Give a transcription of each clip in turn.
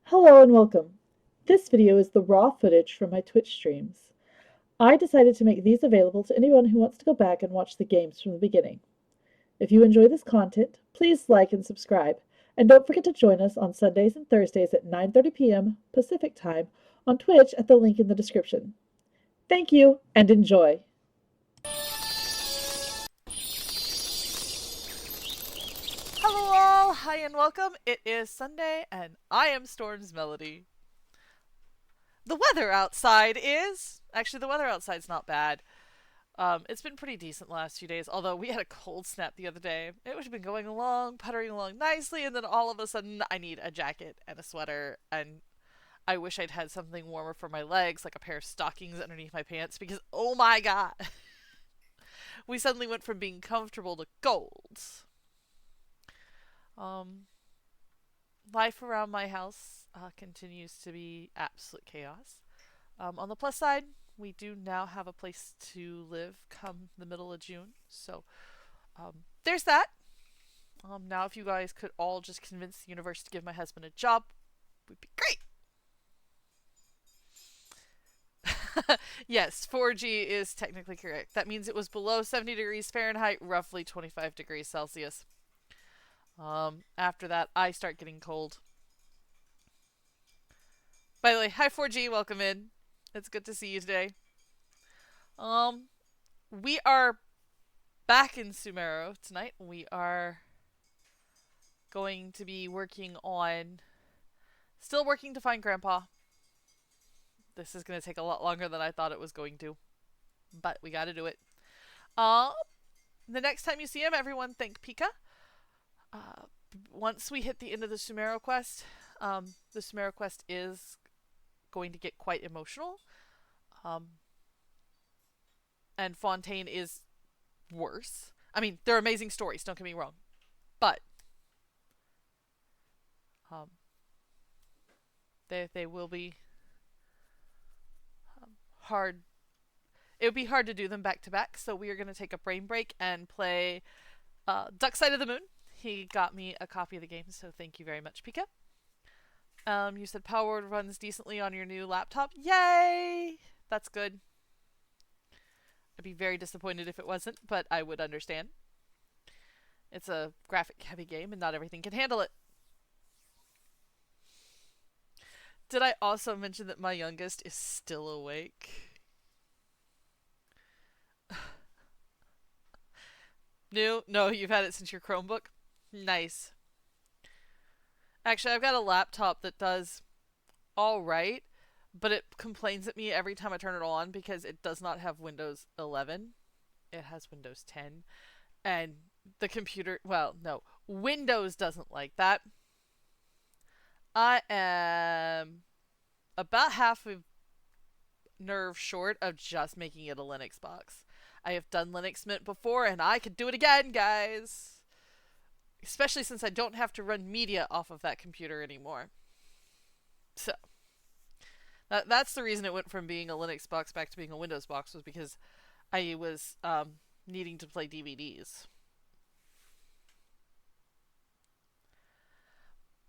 Hello and welcome. This video is the raw footage from my Twitch streams. I decided to make these available to anyone who wants to go back and watch the games from the beginning. If you enjoy this content, please like and subscribe, and don't forget to join us on Sundays and Thursdays at 9:30 p.m. Pacific Time on Twitch at the link in the description. Thank you and enjoy! Hello all, hi and welcome. It is Sunday and I am Storm's Melody. The weather outside is... Actually, the weather outside's not bad. It's been pretty decent the last few days, although we had a cold snap the other day. It would have been going along, puttering along nicely, and then all of a sudden I need a jacket and a sweater, and I wish I'd had something warmer for my legs, like a pair of stockings underneath my pants, because oh my god! We suddenly went from being comfortable to cold. Um, Life around my house continues to be absolute chaos. On the plus side, we do now have a place to live come the middle of June. So there's that. Now, if you guys could all just convince the universe to give my husband a job, would be great. Yes, 4G is technically correct. That means it was below 70 degrees Fahrenheit, roughly 25 degrees Celsius. After that, I start getting cold. By the way, hi 4G, welcome in. It's good to see you today. Um, we are back in Sumeru tonight. We are going to be still working to find Grandpa. This is going to take a lot longer than I thought it was going to, but we got to do it. Um, the next time you see him, everyone thank Pika. Once we hit the end of the Sumeru quest, the Sumeru quest is going to get quite emotional. And Fontaine is worse. I mean, they're amazing stories, don't get me wrong. But um, they will be hard. It would be hard to do them back to back, so we are going to take a brain break and play Duck Side of the Moon. He got me a copy of the game, so thank you very much, Pika. You said Power runs decently on your new laptop. Yay! That's good. I'd be very disappointed if it wasn't, but I would understand. It's a graphic heavy game and not everything can handle it. Did I also mention that my youngest is still awake? New? No, you've had it since your Chromebook? Nice. Actually, I've got a laptop that does alright, but it complains at me every time I turn it on because it does not have Windows 11. It has Windows 10. And the computer, well, no, Windows doesn't like that. I am about half a nerve short of just making it a Linux box. I have done Linux Mint before and I could do it again, guys. Especially since I don't have to run media off of that computer anymore. So, that's the reason it went from being a Linux box back to being a Windows box, was because I was needing to play DVDs.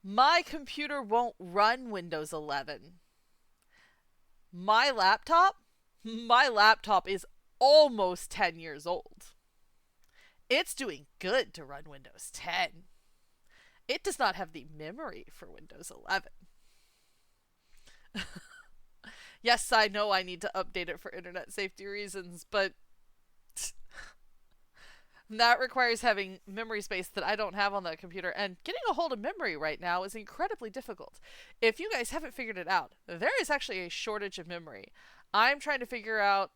My computer won't run Windows 11. My laptop? My laptop is almost 10 years old. It's doing good to run Windows 10. It does not have the memory for Windows 11. Yes, I know I need to update it for internet safety reasons, but that requires having memory space that I don't have on that computer, and getting a hold of memory right now is incredibly difficult. If you guys haven't figured it out, there is actually a shortage of memory. I'm trying to figure out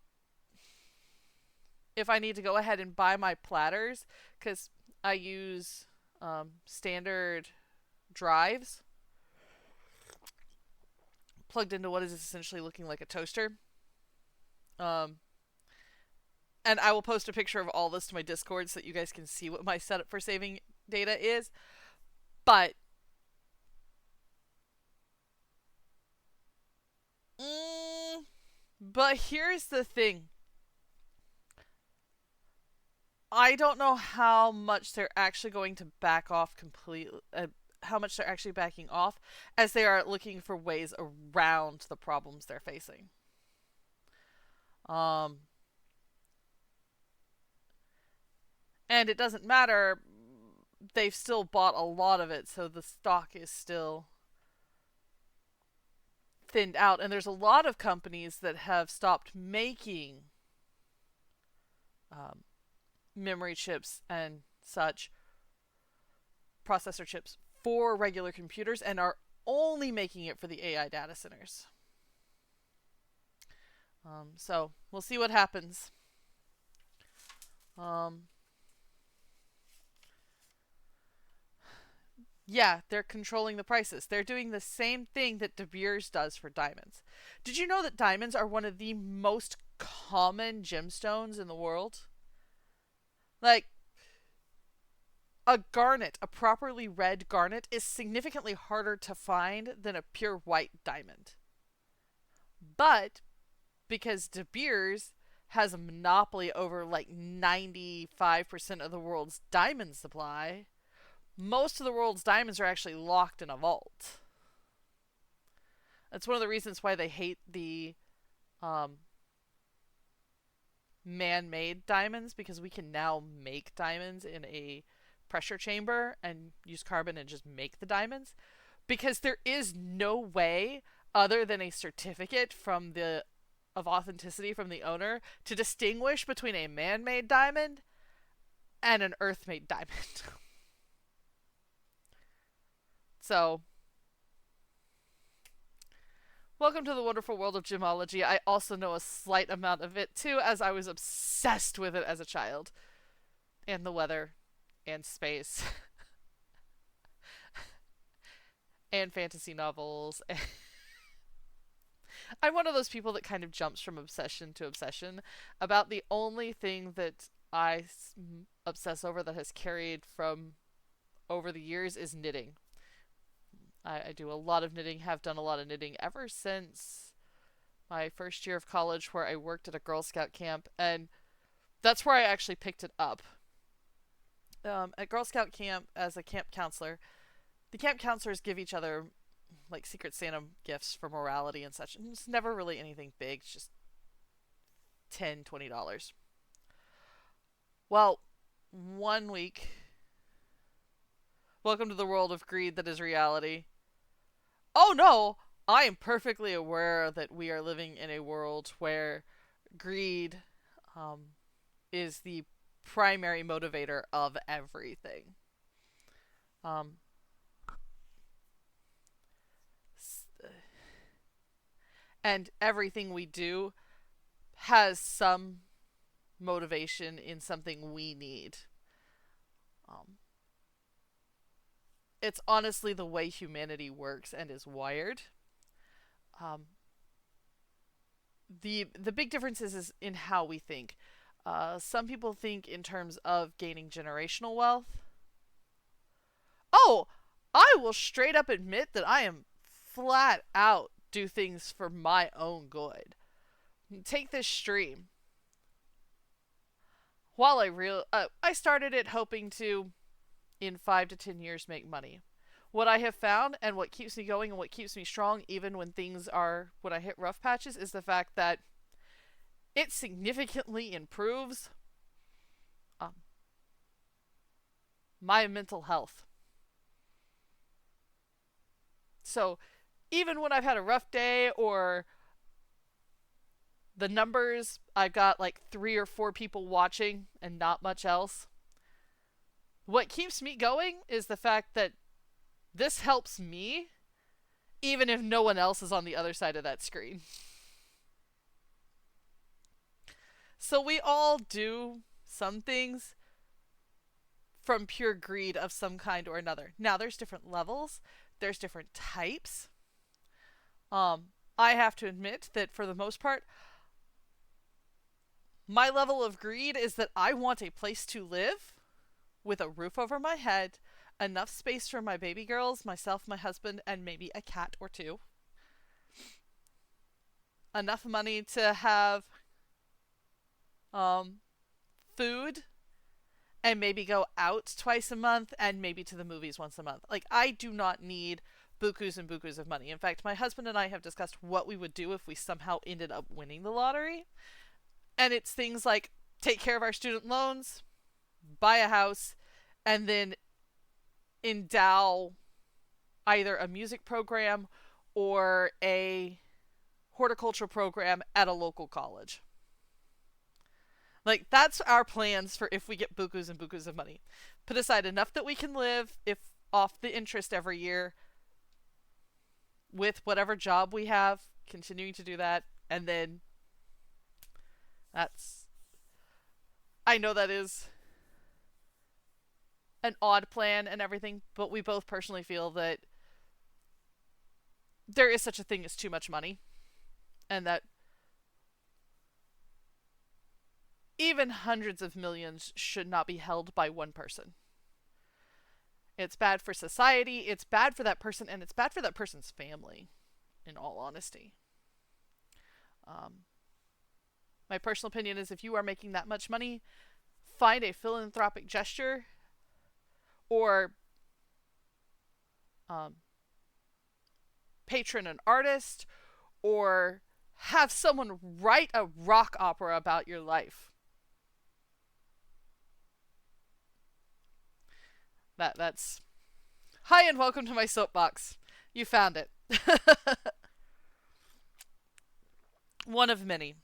if I need to go ahead and buy my platters, because I use standard drives plugged into what is essentially looking like a toaster. Um, and I will post a picture of all this to my Discord so that you guys can see what my setup for saving data is. But but here's the thing. I don't know how much they're actually going to back off completely. how much they're actually backing off, as they are looking for ways around the problems they're facing. Um, and it doesn't matter, they've still bought a lot of it, so the stock is still thinned out. And there's a lot of companies that have stopped making um, memory chips and such, processor chips for regular computers, and are only making it for the AI data centers. So we'll see what happens. Um, yeah, they're controlling the prices. They're doing the same thing that De Beers does for diamonds. Did you know that diamonds are one of the most common gemstones in the world? Like, a garnet, a properly red garnet, is significantly harder to find than a pure white diamond. But because De Beers has a monopoly over like 95% of the world's diamond supply, most of the world's diamonds are actually locked in a vault. That's one of the reasons why they hate the um, man-made diamonds, because we can now make diamonds in a pressure chamber and use carbon and just make the diamonds, because there is no way other than a certificate from the of authenticity from the owner to distinguish between a man-made diamond and an earth-made diamond. So, welcome to the wonderful world of gemology. I also know a slight amount of it too, as I was obsessed with it as a child. And the weather, and space, and fantasy novels. I'm one of those people that kind of jumps from obsession to obsession. About the only thing that I obsess over that has carried from over the years is knitting. I do a lot of knitting, have done a lot of knitting ever since my first year of college, where I worked at a Girl Scout camp, and that's where I actually picked it up. At Girl Scout camp, as a camp counselor, the camp counselors give each other like Secret Santa gifts for morality and such. And it's never really anything big, it's just $10, $20. Well, one week, welcome to the world of greed that is reality. Oh no, I am perfectly aware that we are living in a world where greed um, is the primary motivator of everything. Um, and everything we do has some motivation in something we need. Um, it's honestly the way humanity works and is wired. Um, the big difference is in how we think. Some people think in terms of gaining generational wealth. Oh, I will straight up admit that I am flat out do things for my own good. Take this stream. While I started it hoping to, in 5 to 10 years, make money. What I have found, and what keeps me going and what keeps me strong even when things are, when I hit rough patches, is the fact that it significantly improves um, my mental health. So even when I've had a rough day, or the numbers, I've got like 3 or 4 people watching and not much else, what keeps me going is the fact that this helps me even if no one else is on the other side of that screen. So we all do some things from pure greed of some kind or another. Now there's different levels, there's different types. I have to admit that for the most part, my level of greed is that I want a place to live with a roof over my head, enough space for my baby girls, myself, my husband, and maybe a cat or two. Enough money to have food and maybe go out twice a month and maybe to the movies once a month. Like, I do not need bukus and bukus of money. In fact, my husband and I have discussed what we would do if we somehow ended up winning the lottery. And it's things like take care of our student loans, buy a house, and then endow either a music program or a horticulture program at a local college. Like, that's our plans for if we get bukus and bukus of money. Put aside enough that we can live if off the interest every year with whatever job we have, continuing to do that, and then that's... I know that is an odd plan and everything, but we both personally feel that there is such a thing as too much money, and that even hundreds of millions should not be held by one person. It's bad for society, it's bad for that person, and it's bad for that person's family, in all honesty. My personal opinion is if you are making that much money, find a philanthropic gesture or patron an artist or have someone write a rock opera about your life. That's... Hi and welcome to my soapbox. You found it. One of many.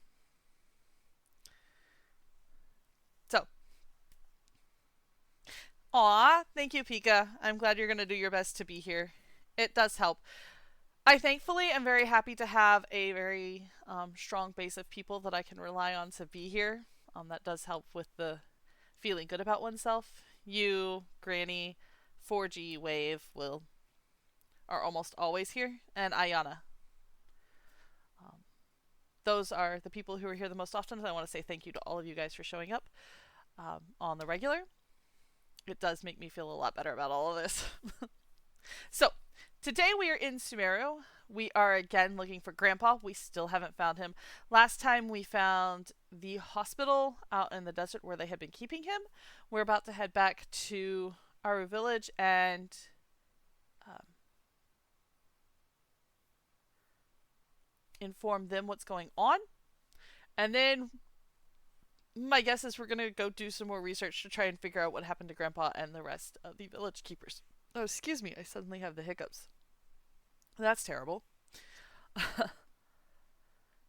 So. Aw, thank you, Pika. I'm glad you're going to do your best to be here. It does help. I thankfully am very happy to have a very strong base of people that I can rely on to be here. That does help with the feeling good about oneself. You, Granny, 4G, Wave, Will are almost always here, and Ayana. Those are the people who are here the most often, and I want to say thank you to all of you guys for showing up on the regular. It does make me feel a lot better about all of this. So, today we are in Sumeru. We are again looking for Grandpa. We still haven't found him. Last time we found the hospital out in the desert where they had been keeping him. We're about to head back to Aru Village and inform them what's going on. And then my guess is we're going to go do some more research to try and figure out what happened to Grandpa and the rest of the village keepers. Oh, excuse me, I suddenly have the hiccups. That's terrible.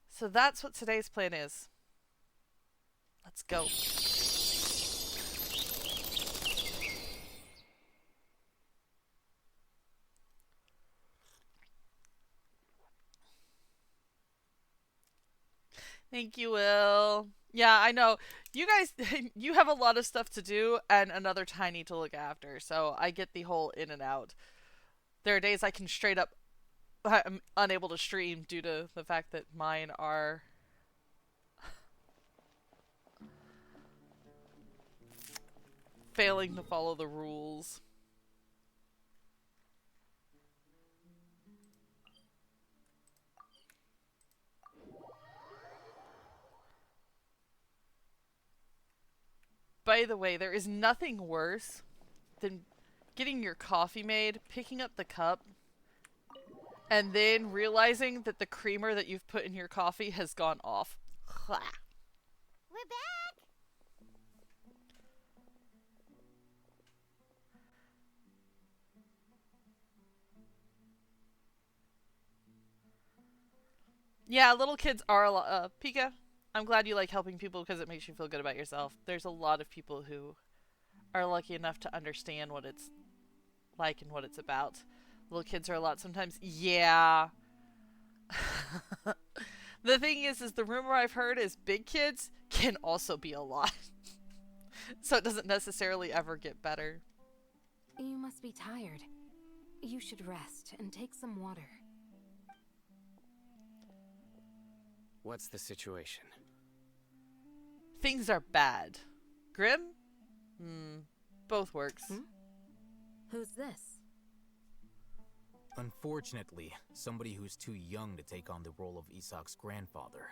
So that's what today's plan is. Let's go. Thank you, Will. Yeah, I know. You guys, you have a lot of stuff to do and another tiny to look after, so I get the whole in and out. There are days I can straight up... I'm unable to stream due to the fact that mine are... failing to follow the rules. By the way, there is nothing worse than getting your coffee made, picking up the cup, and then realizing that the creamer that you've put in your coffee has gone off. We're back! Yeah, little kids are a lot... Pika, I'm glad you like helping people because it makes you feel good about yourself. There's a lot of people who are lucky enough to understand what it's like and what it's about. Little kids are a lot sometimes. Yeah. The thing is the rumor I've heard is big kids can also be a lot. So it doesn't necessarily ever get better. You must be tired. You should rest and take some water. What's the situation? Things are bad. Grim? Both works. Who's this? Unfortunately, somebody who's too young to take on the role of Isak's grandfather.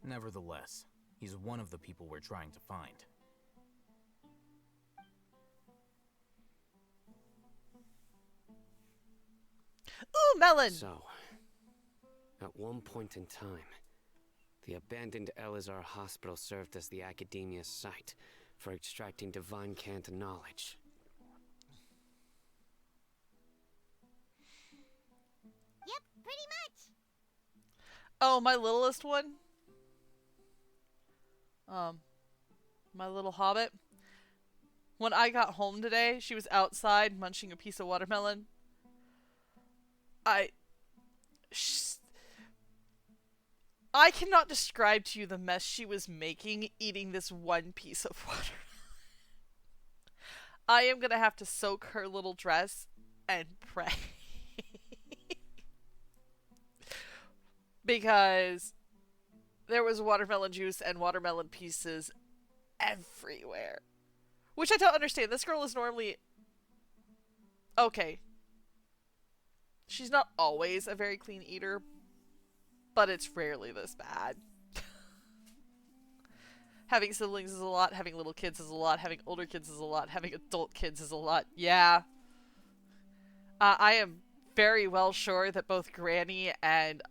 Nevertheless, he's one of the people we're trying to find. Ooh, melon! So, at one point in time, the abandoned Elazar Hospital served as the Academia's site for extracting divine cant knowledge. Yep, pretty much. Oh, my littlest one? My little hobbit. When I got home today, she was outside munching a piece of watermelon. I cannot describe to you the mess she was making eating this one piece of water. I am gonna have to soak her little dress and pray. Because there was watermelon juice and watermelon pieces everywhere. Which I don't understand. This girl is normally... Okay. She's not always a very clean eater, but it's rarely this bad. Having siblings is a lot, having little kids is a lot, having older kids is a lot, having adult kids is a lot. Yeah. I am very well sure that both Granny and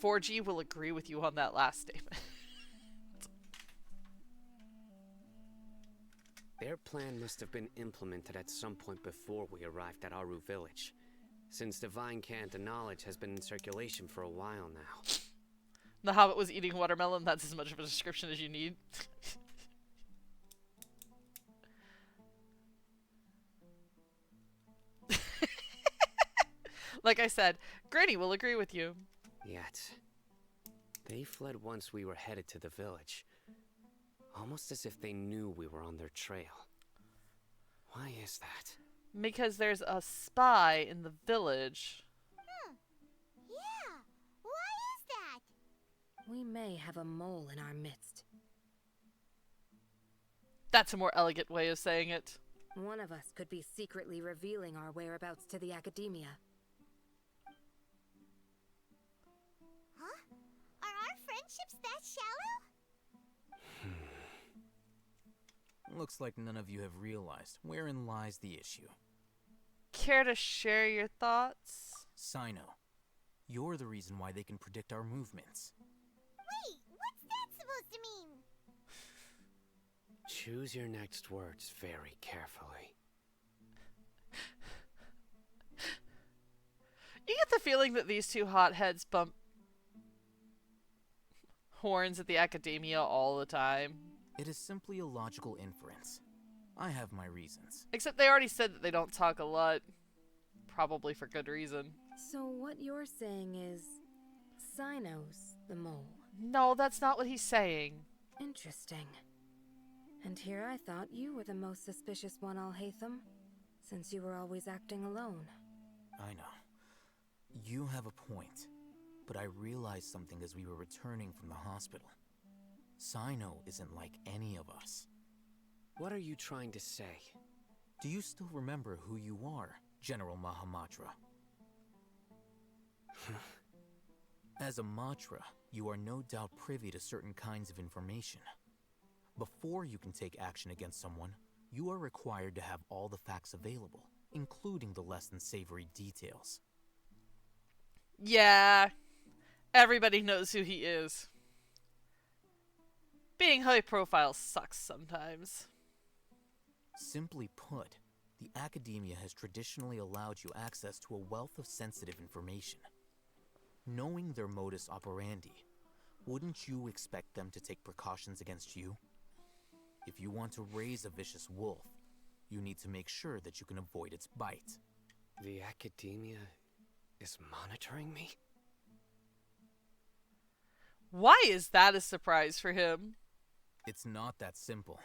4G will agree with you on that last statement. Their plan must have been implemented at some point before we arrived at Aru Village, since divine cant knowledge has been in circulation for a while now. The Hobbit was eating watermelon, that's as much of a description as you need. Like I said, Granny will agree with you. Yet, they fled once we were headed to the village, almost as if they knew we were on their trail. Why is that? Because there's a spy in the village. Yeah, why is that? We may have a mole in our midst. That's a more elegant way of saying it. One of us could be secretly revealing our whereabouts to the Academia. Huh? Are our friendships that shallow? Looks like none of you have realized wherein lies the issue. Care to share your thoughts? Sino, you're the reason why they can predict our movements. Wait, what's that supposed to mean? Choose your next words very carefully. You get the feeling that these two hotheads bump horns at the Academia all the time. It is simply a logical inference. I have my reasons. Except they already said that they don't talk a lot. Probably for good reason. So what you're saying is... Sino's the mole. No, that's not what he's saying. Interesting. And here I thought you were the most suspicious one, Alhaitham, since you were always acting alone. I know. You have a point. But I realized something as we were returning from the hospital. Sino isn't like any of us. What are you trying to say? Do you still remember who you are, General Mahamatra? As a Matra, you are no doubt privy to certain kinds of information. Before you can take action against someone, you are required to have all the facts available, including the less than savory details. Yeah. Everybody knows who he is. Being high profile sucks sometimes. Simply put, the Academia has traditionally allowed you access to a wealth of sensitive information. Knowing their modus operandi, wouldn't you expect them to take precautions against you? If you want to raise a vicious wolf, you need to make sure that you can avoid its bite. The Academia is monitoring me? Why is that a surprise for him? It's not that simple.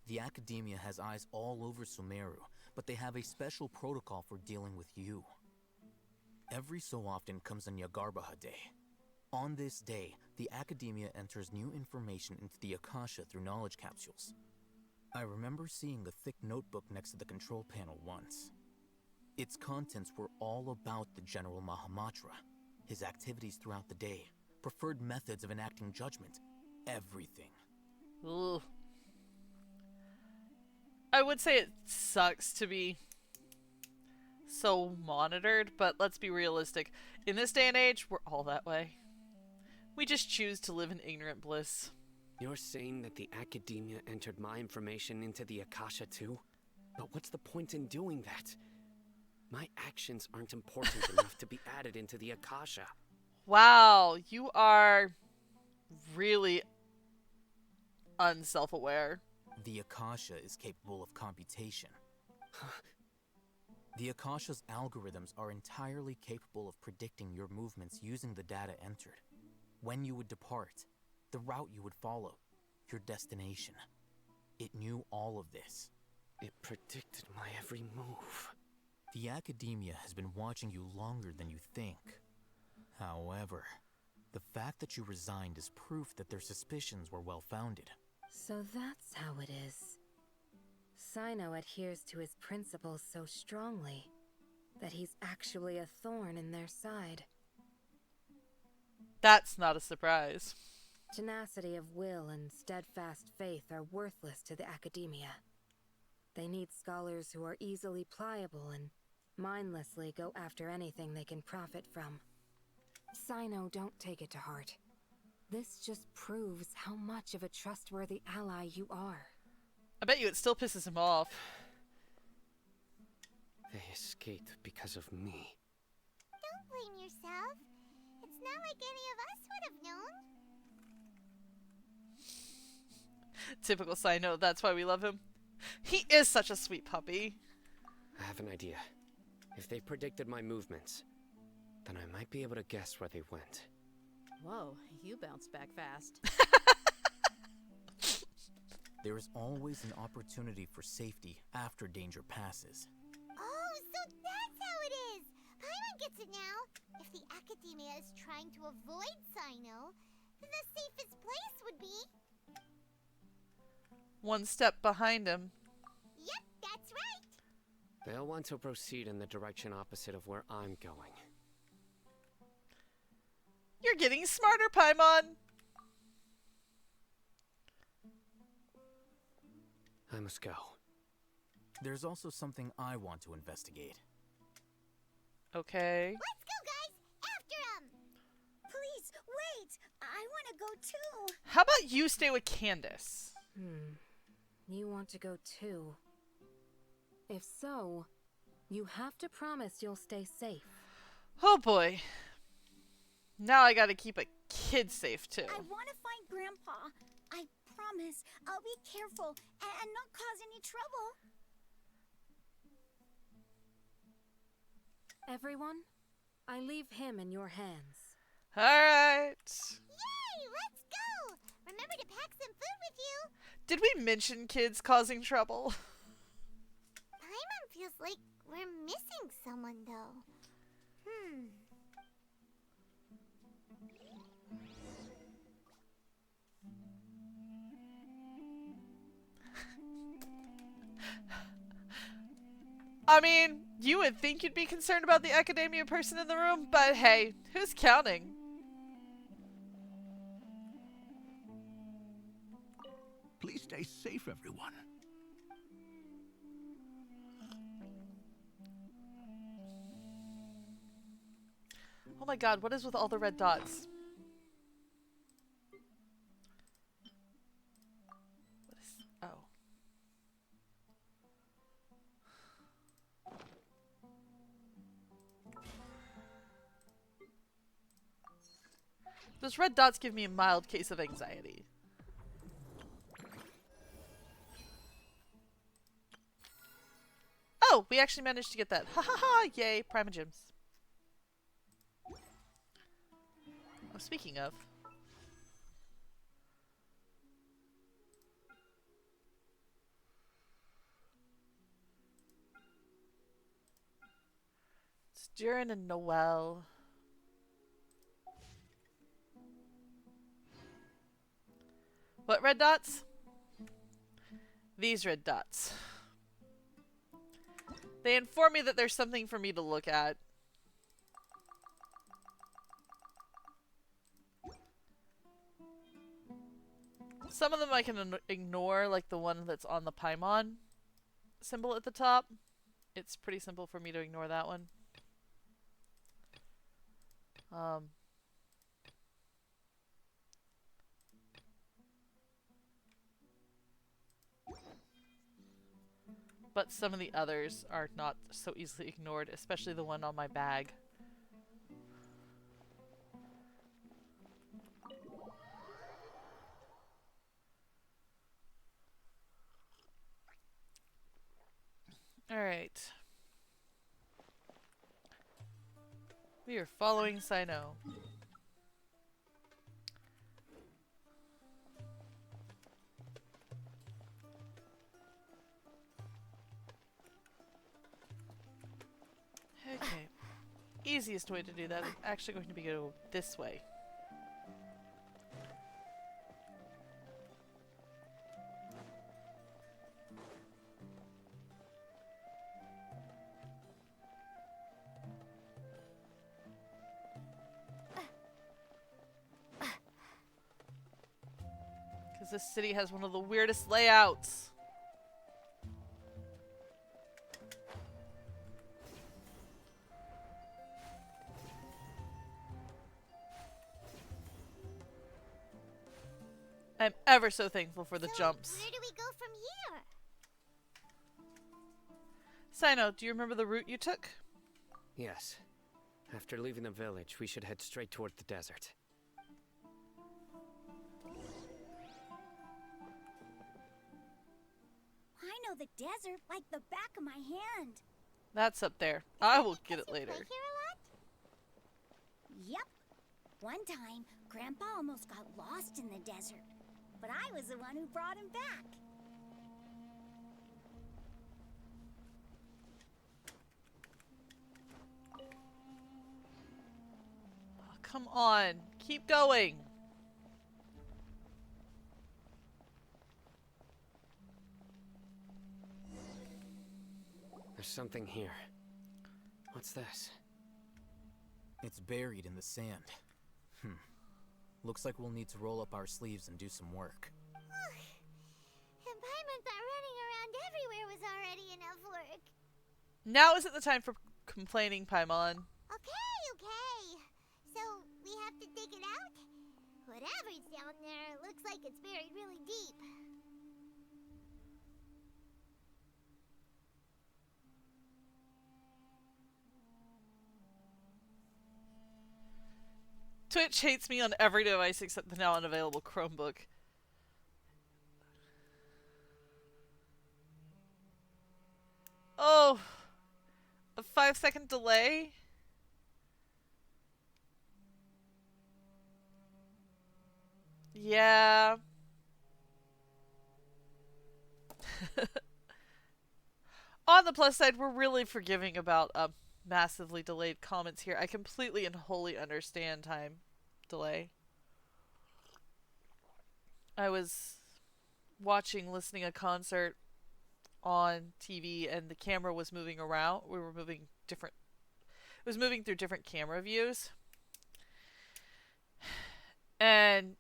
The Academia has eyes all over Sumeru, but they have a special protocol for dealing with you. Every so often comes a Nyagarbaha Day. On this day, the Academia enters new information into the Akasha through knowledge capsules. I remember seeing a thick notebook next to the control panel once. Its contents were all about the General Mahamatra, his activities throughout the day, preferred methods of enacting judgment, everything. Ugh. I would say it sucks to be so monitored, but let's be realistic. In this day and age, we're all that way. We just choose to live in ignorant bliss. You're saying that the Academia entered my information into the Akasha too? But what's the point in doing that? My actions aren't important enough to be added into the Akasha. Wow, you are really unself-aware. The Akasha is capable of computation. The Akasha's algorithms are entirely capable of predicting your movements using the data entered. When you would depart, the route you would follow, your destination. It knew all of this. It predicted my every move. The Academia has been watching you longer than you think. However, the fact that you resigned is proof that their suspicions were well-founded. So that's how it is. Cyno adheres to his principles so strongly that he's actually a thorn in their side. That's not a surprise. Tenacity of will and steadfast faith are worthless to the Academia. They need scholars who are easily pliable and mindlessly go after anything they can profit from. Cyno, don't take it to heart. This just proves how much of a trustworthy ally you are. I bet you it still pisses him off. They escaped because of me. Don't blame yourself. It's not like any of us would have known. Typical Cyno, that's why we love him. He is such a sweet puppy. I have an idea. If they predicted my movements, then I might be able to guess where they went. Whoa, you bounced back fast. There is always an opportunity for safety after danger passes. Oh, so that's how it is! Paimon gets it now. If the Academia is trying to avoid Cyno, then the safest place would be... One step behind him. Yep, that's right! They'll want to proceed in the direction opposite of where I'm going. You're getting smarter, Paimon! I must go. There's also something I want to investigate. Okay. Let's go, guys! After him! Please, wait! I want to go too! How about you stay with Candace? You want to go too? If so, you have to promise you'll stay safe. Oh boy. Now I gotta keep a kid safe too. I want to find Grandpa. I promise I'll be careful and not cause any trouble. Everyone, I leave him in your hands. Alright. Yay! Let's go! Remember to pack some food with you. Did we mention kids causing trouble? Paimon feels like we're missing someone, though. I mean, you would think you'd be concerned about the Academia person in the room, but hey, who's counting? Please stay safe, everyone. Oh my god, what is with all the red dots? What is... Oh. Those red dots give me a mild case of anxiety. Oh, we actually managed to get that. Ha ha ha! Yay, Primogems. Oh, speaking of. It's Durin and Noelle. What red dots? These red dots. They inform me that there's something for me to look at. Some of them I can ignore, like the one that's on the Paimon symbol at the top. it's pretty simple for me to ignore that one. But some of the others are not so easily ignored, especially the one on my bag. Alright. We are following Sino. Okay. Easiest way to do that is actually going to be go this way. Because this city has one of the weirdest layouts. I'm ever so thankful for the jumps. Where do we go from here? Sino, do you remember the route you took? Yes. After leaving the village, we should head straight toward the desert. I know the desert like the back of my hand. That's up there. I will get it later. Play here a lot? Yep. One time, Grandpa almost got lost in the desert, but I was the one who brought him back. Oh, come on. Keep going. There's something here. What's this? It's buried in the sand. Looks like we'll need to roll up our sleeves and do some work. And Paimon thought running around everywhere was already enough work. Now isn't the time for complaining, Paimon. Okay. So, we have to dig it out? Whatever's down there looks like it's buried really deep. Twitch hates me on every device except the now unavailable Chromebook. Oh, a 5-second delay? Yeah. On the plus side, we're really forgiving about massively delayed comments here. I completely and wholly understand time delay. I was listening a concert on TV and the camera was moving around. We were moving different. It was moving through different camera views. And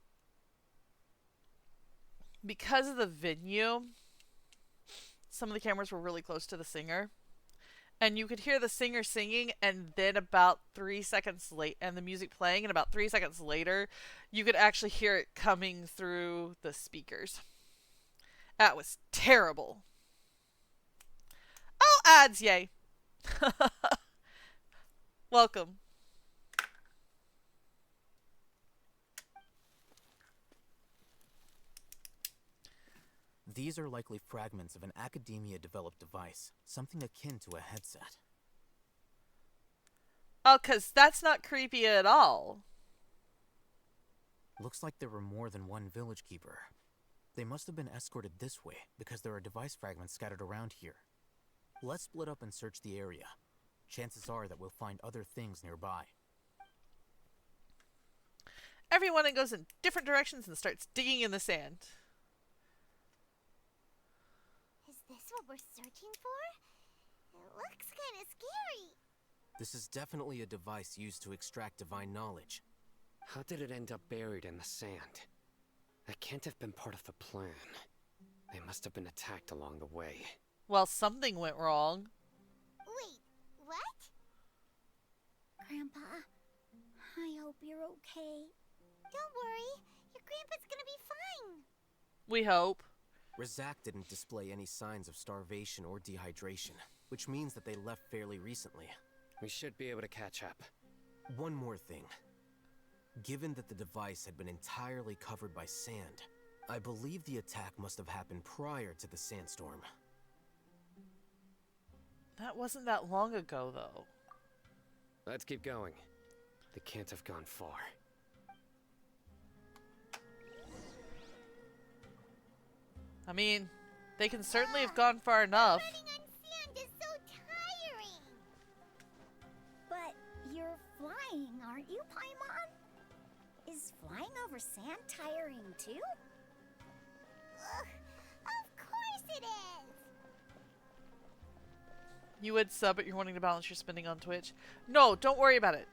because of the venue, some of the cameras were really close to the singer. And you could hear the singer singing, and then about 3 seconds late, and the music playing, and about 3 seconds later, you could actually hear it coming through the speakers. That was terrible. Oh, ads, yay. Welcome. These are likely fragments of an academia-developed device, something akin to a headset. Oh, 'cause that's not creepy at all. Looks like there were more than one village keeper. They must have been escorted this way, because there are device fragments scattered around here. Let's split up and search the area. Chances are that we'll find other things nearby. Everyone goes in different directions and starts digging in the sand. Is this what we're searching for? It looks kind of scary. This is definitely a device used to extract divine knowledge. How did it end up buried in the sand? That can't have been part of the plan. They must have been attacked along the way. Well, something went wrong. Grandpa, I hope you're okay. Don't worry, your grandpa's gonna be fine. We hope. Razak didn't display any signs of starvation or dehydration, which means that they left fairly recently. We should be able to catch up. One more thing. Given that the device had been entirely covered by sand, I believe the attack must have happened prior to the sandstorm. That wasn't that long ago, though. Let's keep going. They can't have gone far. I mean, they can certainly have gone far enough. Running on sand is so tiring. But you're flying, aren't you, Paimon? Is flying over sand tiring too? Ugh, of course it is. You would sub, but you're wanting to balance your spending on Twitch. No, don't worry about it.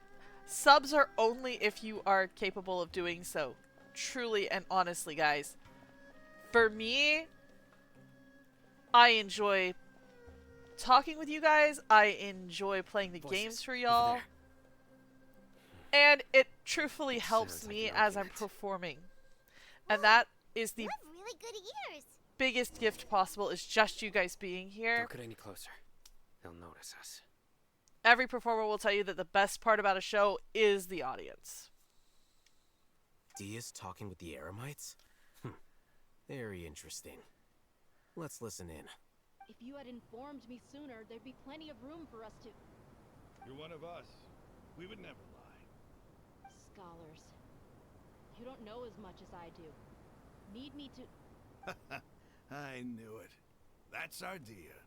Subs are only if you are capable of doing so. Truly and honestly, guys. For me, I enjoy talking with you guys. I enjoy playing the games for y'all. And it truthfully helps Sounds like me an as I'm argument. performing. And that is the You have really good ears. biggest gift possible, is just you guys being here. Don't get any closer. They'll notice us. Every performer will tell you that the best part about a show is the audience. Dia's talking with the Eremites? Very interesting. Let's listen in. If you had informed me sooner, there'd be plenty of room for us to... You're one of us. We would never lie. Scholars. You don't know as much as I do. Need me to... I knew it. That's our Dia.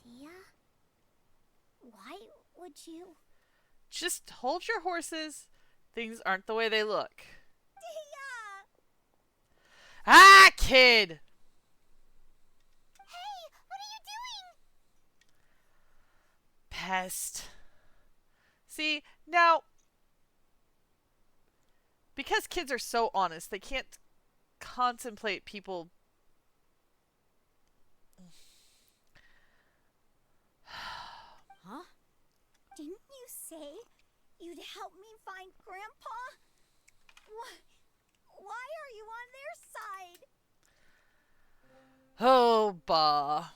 Tia? Why would you? Just hold your horses. Things aren't the way they look. Tia! Ah, kid! Hey, what are you doing? Pest. See, now, because kids are so honest, they can't contemplate people. Huh? Didn't you say you'd help me find Grandpa? Why are you on their side? Oh, bah.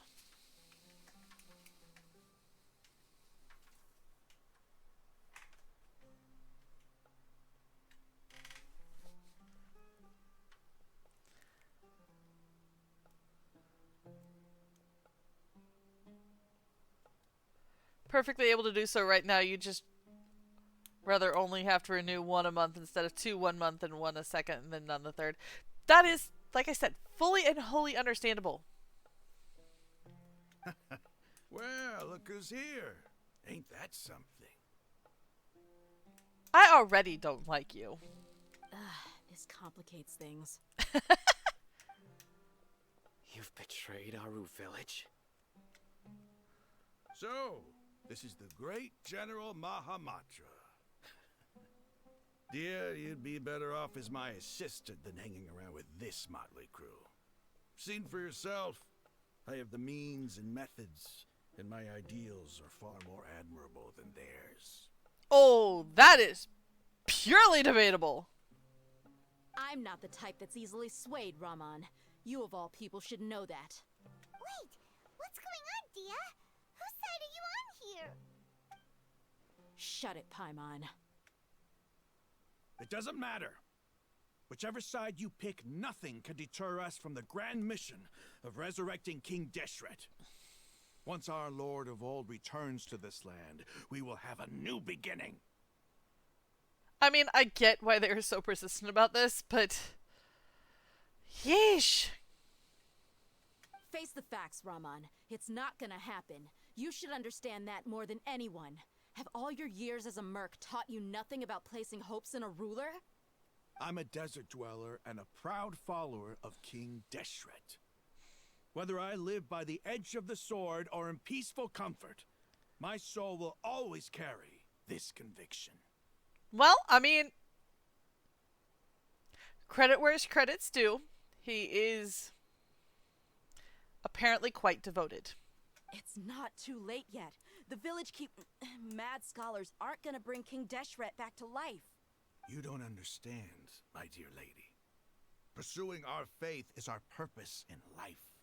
Perfectly able to do so right now. You just rather only have to renew one a month instead of 2 1 month and 1 a second and then none the third. That is, like I said, fully and wholly understandable. Well, look who's here. Ain't that something? I already don't like you. This complicates things. You've betrayed Aru village? So, this is the great General Mahamatra. Dear, you'd be better off as my assistant than hanging around with this motley crew. Seen for yourself. I have the means and methods, and my ideals are far more admirable than theirs. Oh, that is purely debatable. I'm not the type that's easily swayed, Raman. You of all people should know that. Wait, what's going on, Dia? Whose side are you on here? Shut it, Paimon. It doesn't matter. Whichever side you pick, nothing can deter us from the grand mission of resurrecting King Deshret. Once our Lord of Old returns to this land, we will have a new beginning. I mean, I get why they are so persistent about this, but... Yeesh. Face the facts, Raman. It's not gonna happen. You should understand that more than anyone. Have all your years as a merc taught you nothing about placing hopes in a ruler? I'm a desert dweller and a proud follower of King Deshret. Whether I live by the edge of the sword or in peaceful comfort, my soul will always carry this conviction. Well, I mean... Credit where his credit's due. He is... apparently quite devoted. It's not too late yet. The village keep... Mad scholars aren't gonna bring King Deshret back to life. You don't understand, my dear lady. Pursuing our faith is our purpose in life.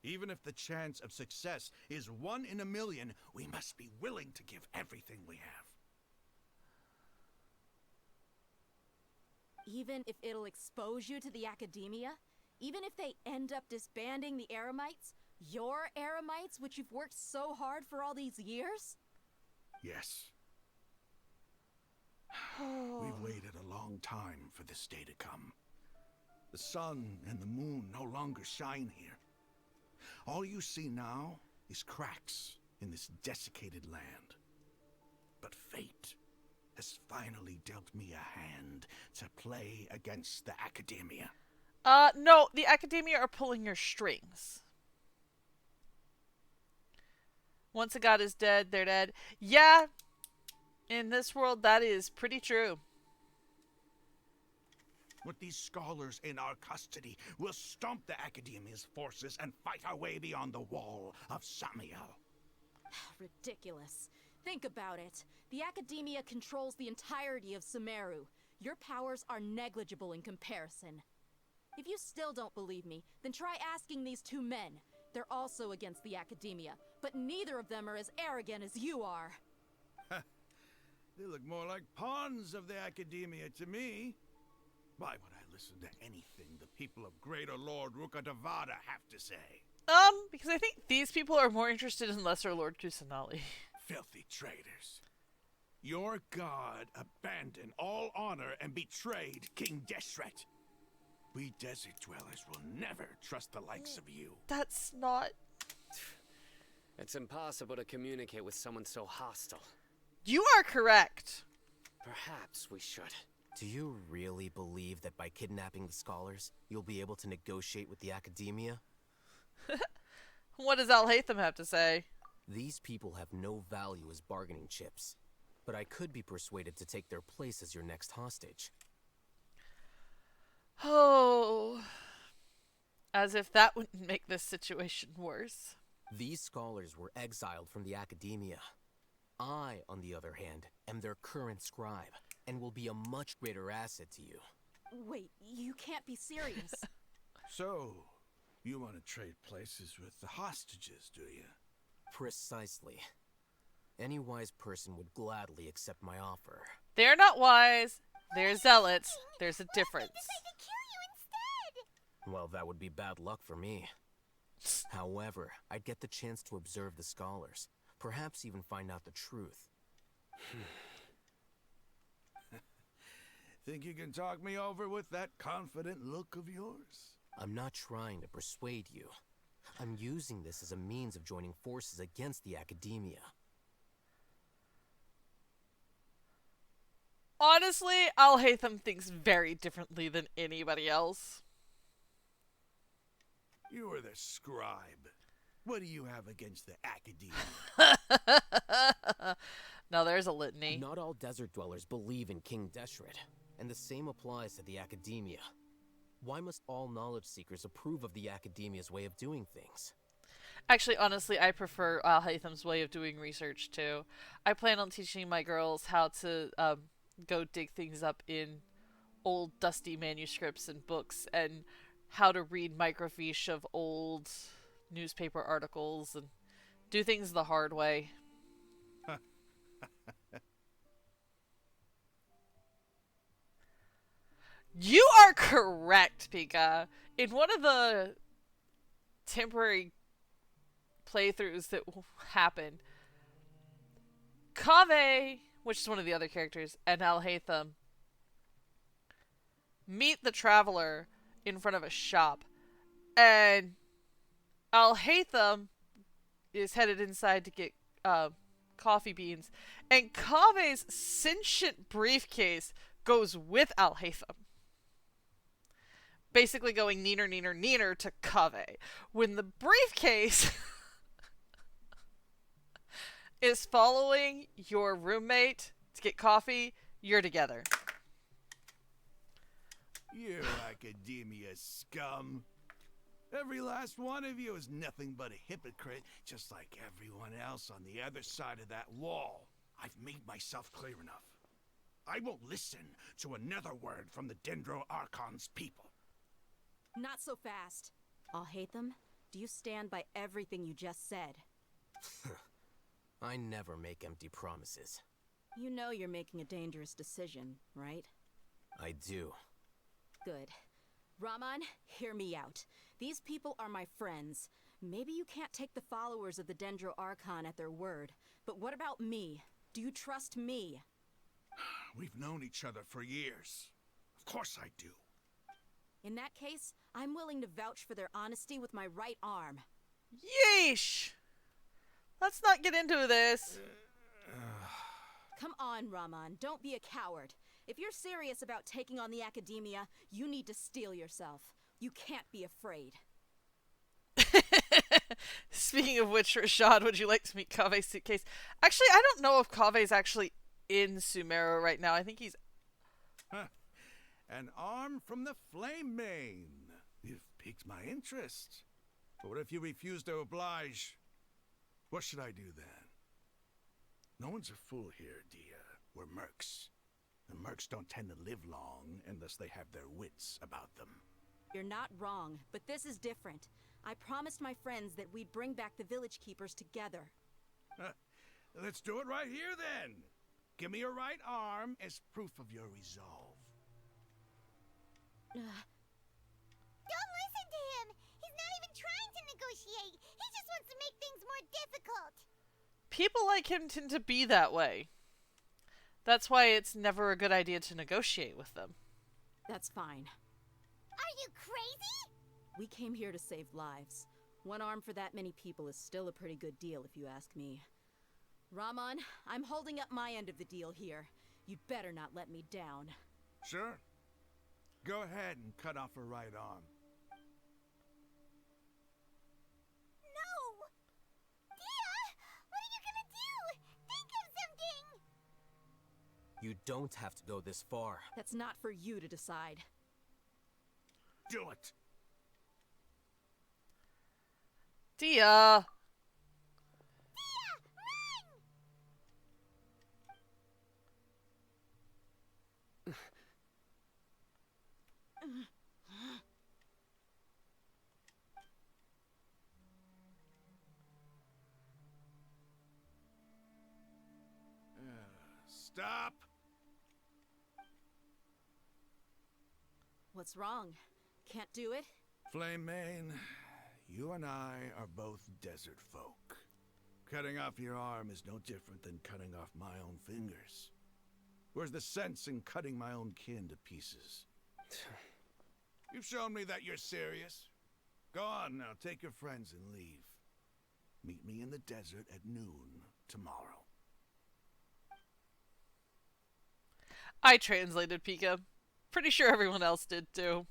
Even if the chance of success is 1 in a million, we must be willing to give everything we have. Even if it'll expose you to the academia? Even if they end up disbanding the Eremites? Your Eremites, which you've worked so hard for all these years? Yes. We've waited a long time for this day to come. The sun and the moon no longer shine here. All you see now is cracks in this desiccated land. But fate has finally dealt me a hand to play against the Academia. No, the Academia are pulling your strings. Once a god is dead, they're dead. Yeah, in this world, that is pretty true. With these scholars in our custody, we'll stomp the Academia's forces and fight our way beyond the wall of Samiel. Ridiculous. Think about it. The Academia controls the entirety of Sumeru. Your powers are negligible in comparison. If you still don't believe me, then try asking these 2 men. They're also against the Academia, but neither of them are as arrogant as you are. They look more like pawns of the Academia to me. Why would I listen to anything the people of Greater Lord Rukkhadevada have to say? Because I think these people are more interested in Lesser Lord Kusanali. Filthy traitors. Your god abandoned all honor and betrayed King Deshret. We desert dwellers will never trust the likes of you. That's not... It's impossible to communicate with someone so hostile. You are correct. Perhaps we should. Do you really believe that by kidnapping the scholars, you'll be able to negotiate with the Academia? What does Alhaitham have to say? These people have no value as bargaining chips, but I could be persuaded to take their place as your next hostage. Oh, as if that wouldn't make this situation worse. These scholars were exiled from the Academia. I, on the other hand, am their current scribe, and will be a much greater asset to you. Wait, you can't be serious. So, you want to trade places with the hostages, do you? Precisely. Any wise person would gladly accept my offer. They're not wise. They're zealots. There's a difference. Decide to kill you instead! Well, that would be bad luck for me. However, I'd get the chance to observe the scholars, perhaps even find out the truth. Think you can talk me over with that confident look of yours? I'm not trying to persuade you. I'm using this as a means of joining forces against the Academia. Honestly, Alhaitham thinks very differently than anybody else. You are the scribe. What do you have against the Academia? Now there's a litany. Not all desert dwellers believe in King Deshret, and the same applies to the Academia. Why must all knowledge seekers approve of the Academia's way of doing things? Actually, honestly, I prefer Alhaitham's way of doing research too. I plan on teaching my girls how to go dig things up in old dusty manuscripts and books, and how to read microfiche of old newspaper articles and do things the hard way. You are correct, Pika. In one of the temporary playthroughs that happened, Kaveh, which is one of the other characters, and Alhaitham meet the traveler in front of a shop, and Alhaitham is headed inside to get coffee beans, and Kaveh's sentient briefcase goes with Alhaitham, basically going neener, neener, neener to Kaveh. When the briefcase is following your roommate to get coffee, you're together. You Academia scum. Every last one of you is nothing but a hypocrite, just like everyone else on the other side of that wall. I've made myself clear enough. I won't listen to another word from the Dendro Archon's people. Not so fast. I'll hate them. Do you stand by everything you just said? I never make empty promises. You know you're making a dangerous decision, right? I do. Good. Raman, hear me out. These people are my friends. Maybe you can't take the followers of the Dendro Archon at their word, but what about me? Do you trust me? We've known each other for years. Of course I do. In that case, I'm willing to vouch for their honesty with my right arm. Yeesh! Let's not get into this. Come on, Raman, don't be a coward. If you're serious about taking on the Academia, you need to steel yourself. You can't be afraid. Speaking of which, Rashad, would you like to meet Kave's suitcase? Actually, I don't know if Kave's actually in Sumeru right now. I think he's... An arm from the Flame Mane. You've piqued my interest. But what if you refuse to oblige? What should I do then? No one's a fool here, Dia. We're mercs. And mercs don't tend to live long unless they have their wits about them. You're not wrong, but this is different. I promised my friends that we'd bring back the village keepers together. Let's do it right here then. Give me your right arm as proof of your resolve. Don't listen to him! He's not even trying to negotiate! He just wants to make things more difficult! People like him tend to be that way. That's why it's never a good idea to negotiate with them. That's fine. Are you crazy? We came here to save lives. One arm for that many people is still a pretty good deal, if you ask me. Raman, I'm holding up my end of the deal here. You'd better not let me down. Sure. Go ahead and cut off her right arm. No! Dia! What are you gonna do? Think of something! You don't have to go this far. That's not for you to decide. Do it! Dia! Stop! What's wrong? Can't do it? Flame Mane, you and I are both desert folk. Cutting off your arm is no different than cutting off my own fingers. Where's the sense in cutting my own kin to pieces? You've shown me that you're serious. Go on now, take your friends and leave. Meet me in the desert at noon tomorrow. I translated Pika. Pretty sure everyone else did too.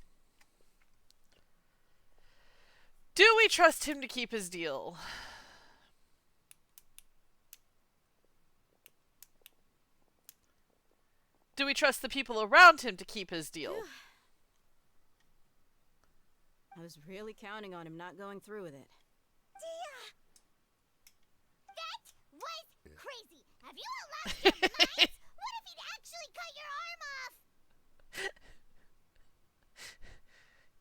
Do we trust him to keep his deal? Do we trust the people around him to keep his deal? I was really counting on him not going through with it. Dia! That was crazy! Have you all lost your minds? What if he'd actually cut your arm off?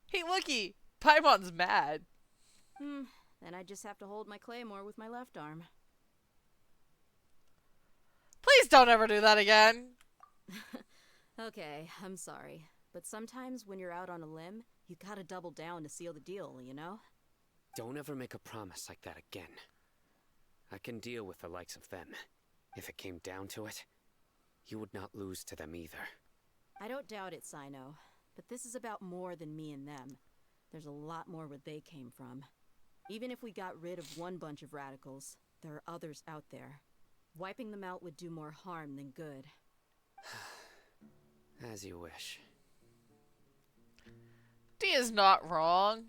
Hey, looky! Paimon's mad. Then I just have to hold my claymore with my left arm. Please don't ever do that again. Okay, I'm sorry. But sometimes when you're out on a limb, you gotta double down to seal the deal, you know? Don't ever make a promise like that again. I can deal with the likes of them. If it came down to it, you would not lose to them either. I don't doubt it, Sino. But this is about more than me and them. There's a lot more where they came from. Even if we got rid of one bunch of radicals, there are others out there. Wiping them out would do more harm than good. As you wish. Dia's not wrong.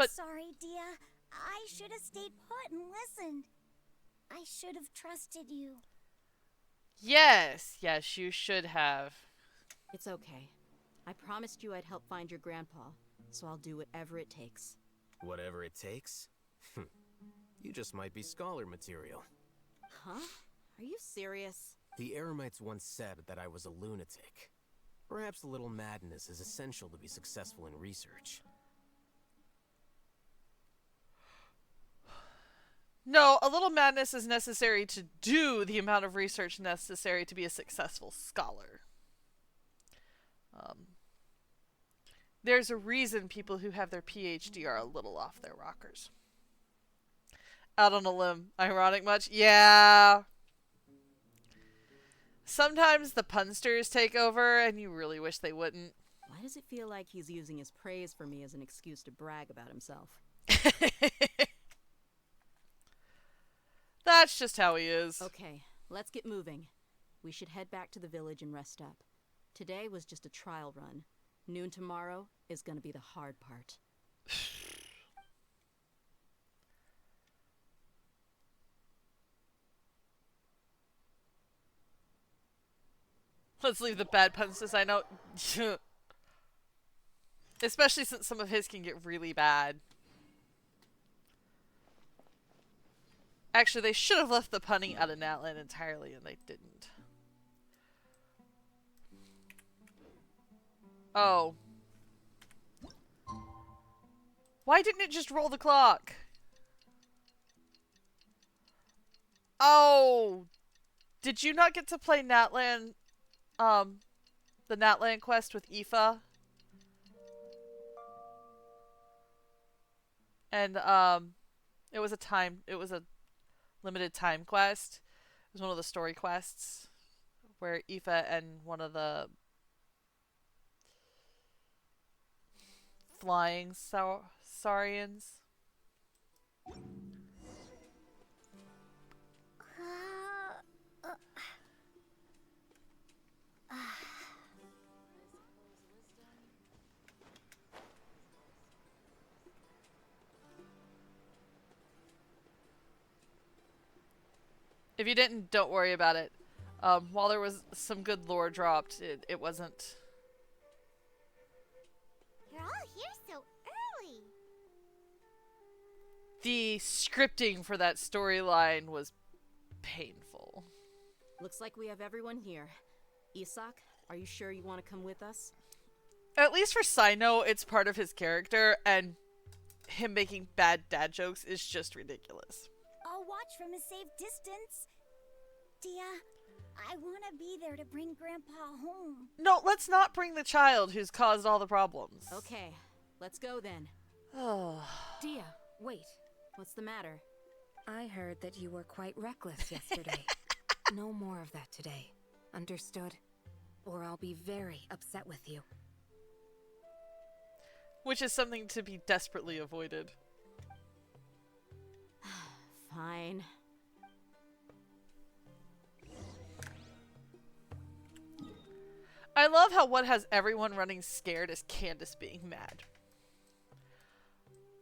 I'm sorry, Dia. I should have stayed put and listened. I should have trusted you. Yes, you should have. It's okay. I promised you I'd help find your grandpa, so I'll do whatever it takes. Whatever it takes? You just might be scholar material. Huh? Are you serious? The Eremites once said that I was a lunatic. Perhaps a little madness is essential to be successful in research. No, a little madness is necessary to do the amount of research necessary to be a successful scholar. There's a reason people who have their PhD are a little off their rockers. Out on a limb. Ironic much? Yeah. Sometimes the punsters take over and you really wish they wouldn't. Why does it feel like he's using his praise for me as an excuse to brag about himself? That's just how he is. Okay, let's get moving. We should head back to the village and rest up. Today was just a trial run. Noon tomorrow is gonna be the hard part. Let's leave the bad puns to side note. Especially since some of his can get really bad. Actually, they should have left the punning out of Natlan entirely, and they didn't. Oh. Why didn't it just roll the clock? Oh. Did you not get to play Natlan, the Natlan quest with Aoife? And, it was a limited time quest. It was one of the story quests where Aoife and one of the flying Saurians. If you didn't, don't worry about it. While there was some good lore dropped, it wasn't. You're all here so early. The scripting for that storyline was painful. Looks like we have everyone here. Isak, are you sure you want to come with us? At least for Sino, it's part of his character, and him making bad dad jokes is just ridiculous. I'll watch from a safe distance. Dia, I want to be there to bring Grandpa home. No, let's not bring the child who's caused all the problems. Okay, let's go then. Oh. Dia, wait. What's the matter? I heard that you were quite reckless yesterday. No more of that today. Understood? Or I'll be very upset with you. Which is something to be desperately avoided. Fine. I love how what has everyone running scared is Candace being mad.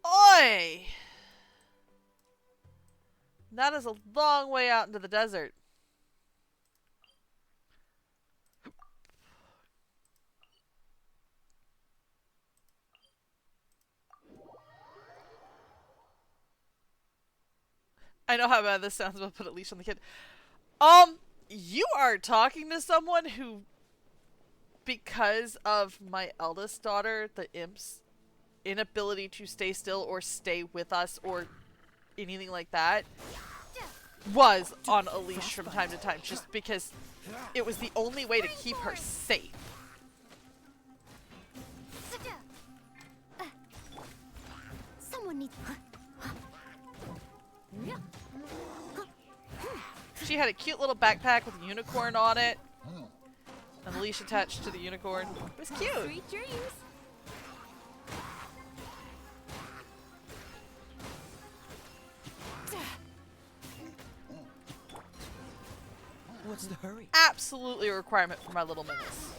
Oi! That is a long way out into the desert. I know how bad this sounds, but put a leash on the kid. You are talking to someone who, because of my eldest daughter, the imp's inability to stay still or stay with us or anything like that, was on a leash from time to time, just because it was the only way to keep her safe. Someone needs. She had a cute little backpack with a unicorn on it, and a leash attached to the unicorn. It was cute. Sweet dreams. What's the hurry? Absolutely a requirement for my little menace.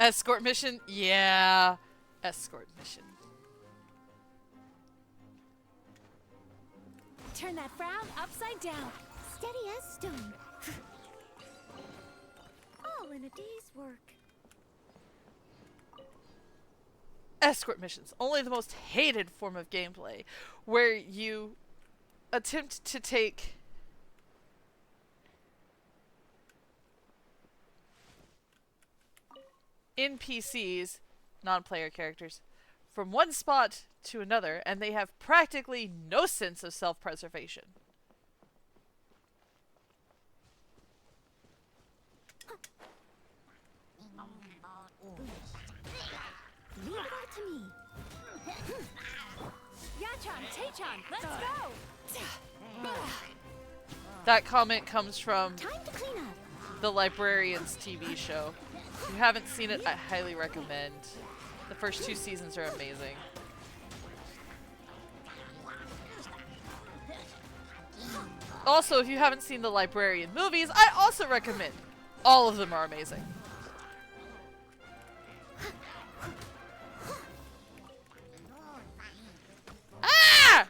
Escort mission? Yeah. Escort mission. Turn that frown upside down. Steady as stone. All in a day's work. Escort missions. Only the most hated form of gameplay, where you attempt to take NPCs, non-player characters, from one spot to another, and they have practically no sense of self-preservation. Leave it all to me. Yachan, Taechan, let's go! That comment comes from Time to clean up. the Librarians TV show. If you haven't seen it, I highly recommend. The first 2 seasons are amazing. Also, if you haven't seen the Librarian movies, I also recommend. All of them are amazing. Ah!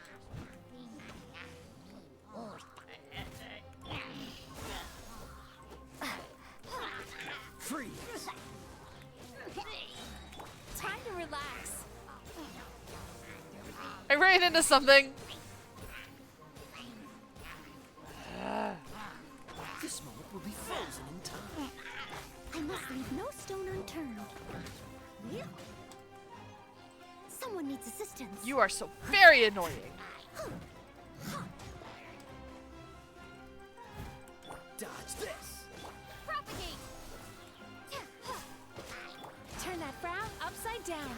Freeze! Time to relax. I ran into something. This moment will be frozen in time. I must leave no stone unturned. Someone needs assistance. You are so very annoying. Dodge this! Propagate! Turn that frown upside down.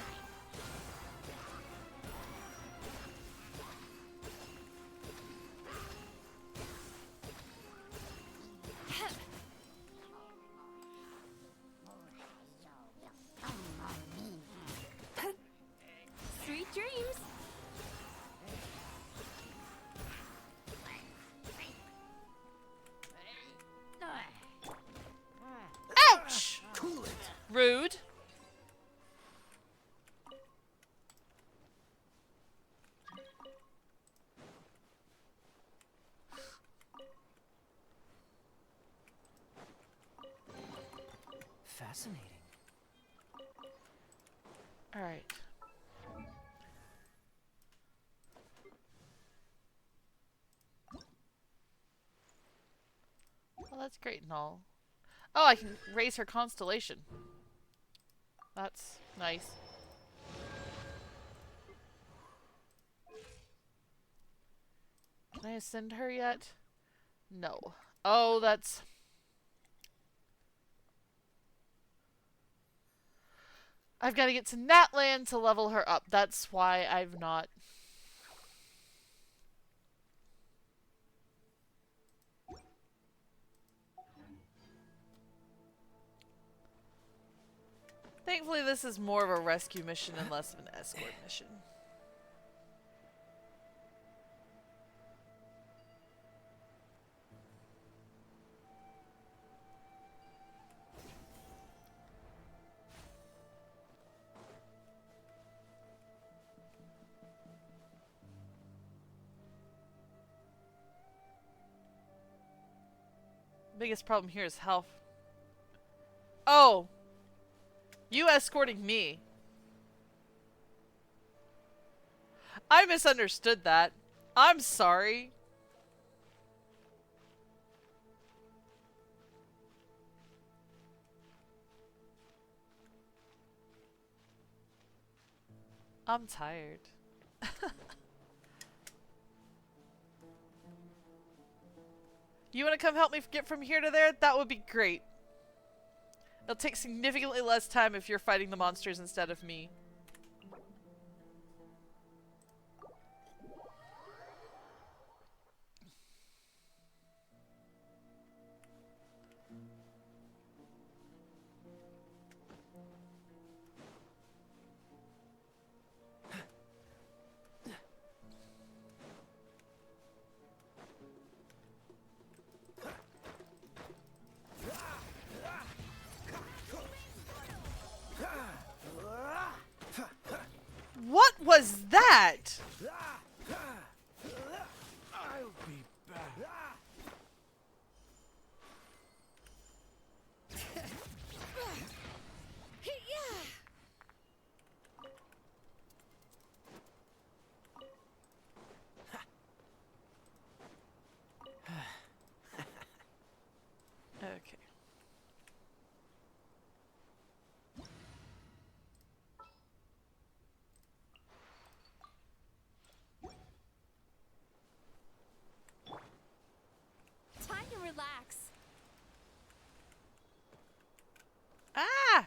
Sweet dreams. Ouch! Cool it! Rude. Fascinating. All right. Well, that's great and all. Oh, I can raise her constellation. That's nice. Can I ascend her yet? No. Oh, that's... I've got to get to Natlan to level her up. That's why I've not... Thankfully, this is more of a rescue mission and less of an escort mission. Biggest problem here is health. Oh! You escorting me. I misunderstood that. I'm sorry. I'm tired. You want to come help me get from here to there? That would be great. It'll take significantly less time if you're fighting the monsters instead of me. was that? I'll be back. Okay. Time to relax. Ah!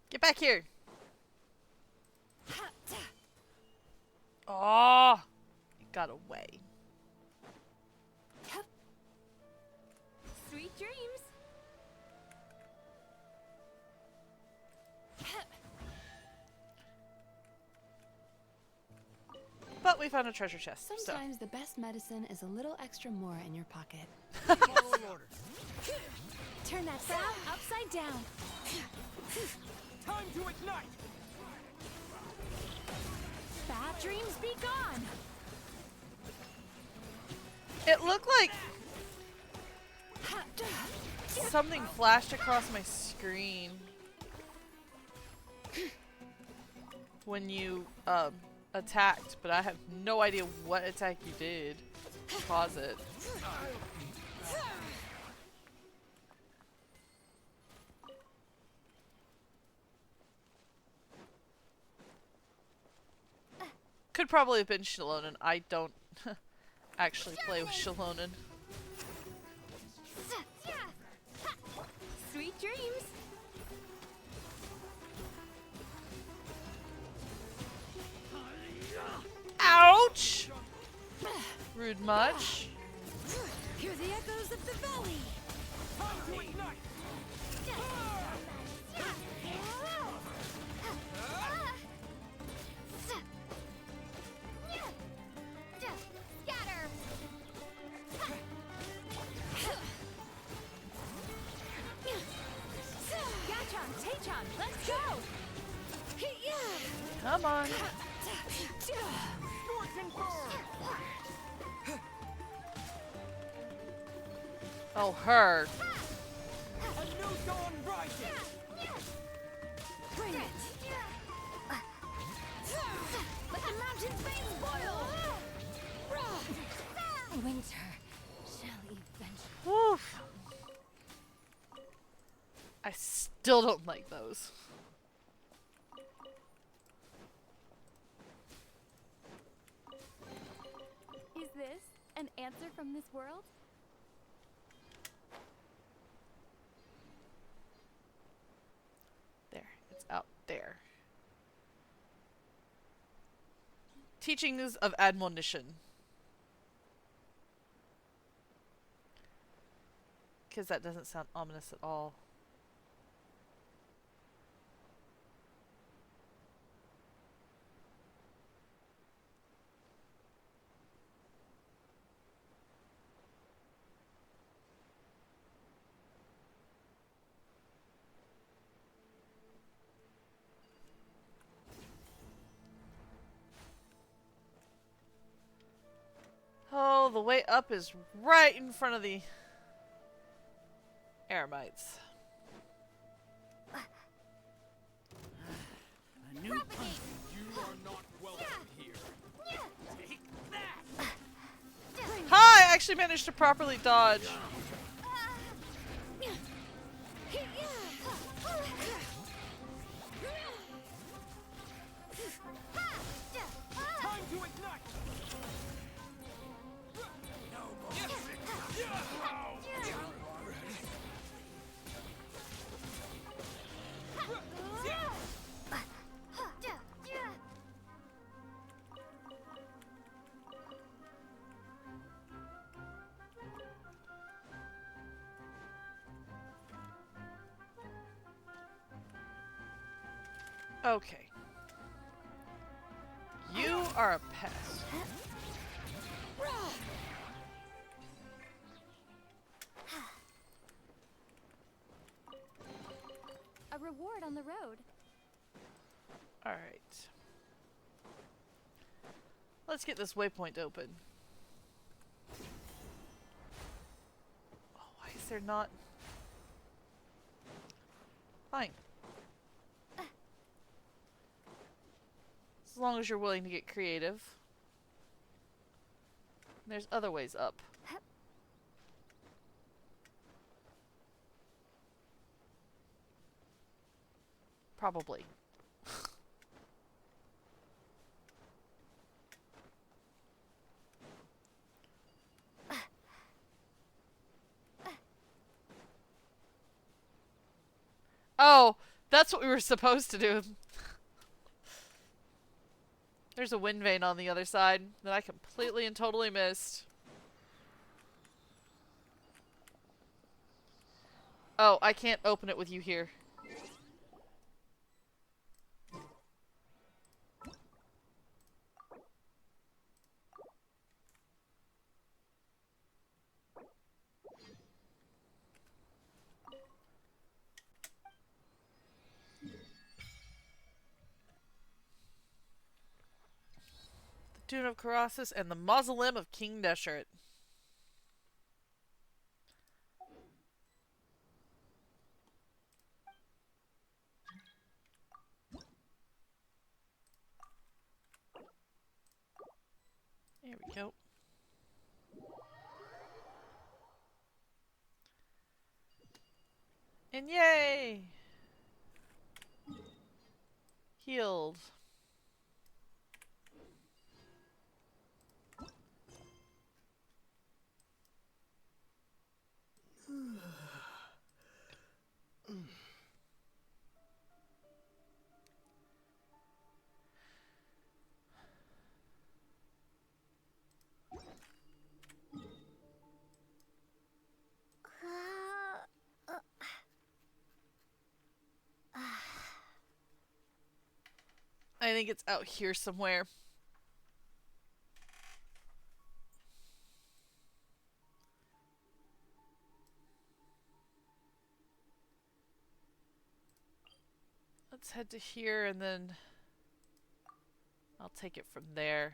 Get back here. Oh, it got away. Sweet dreams. But we found a treasure chest. Sometimes the best medicine is a little extra more in your pocket. Follow an order. Turn that frown upside down. Time to ignite. Bad dreams be gone. It looked like something flashed across my screen when you attacked, but I have no idea what attack you did to cause it. Could probably have been Shalonen. I don't actually play with Shalonen. Sweet dreams. Ouch! Rude much. Hear the echoes of the valley. Time to ignite. Scatter! Gachan, Tachan, let's go. Come on. Oh, her. A new dawn rises. Bring it. Let the mountain's veins boil. Winter shall eventually. Oof. I still don't like those. Is this an answer from this world? There. It's out there. Teachings of admonition. Because that doesn't sound ominous at all. Oh, the way up is right in front of the Eremites. A new punch. You are not welcome here. Take that. Hi! I actually managed to properly dodge. Time to ignite. No more. Okay. You are a pest. reward on the road. Alright. Let's get this waypoint open. Oh, why is there not... Fine. As long as you're willing to get creative. There's other ways up. Probably. Oh, that's what we were supposed to do. There's a wind vane on the other side that I completely and totally missed. Oh, I can't open it with you here. Dune of Colossus and the Mausoleum of King Deshret. There we go. And yay! Healed. I think it's out here somewhere. Let's head to here and then I'll take it from there.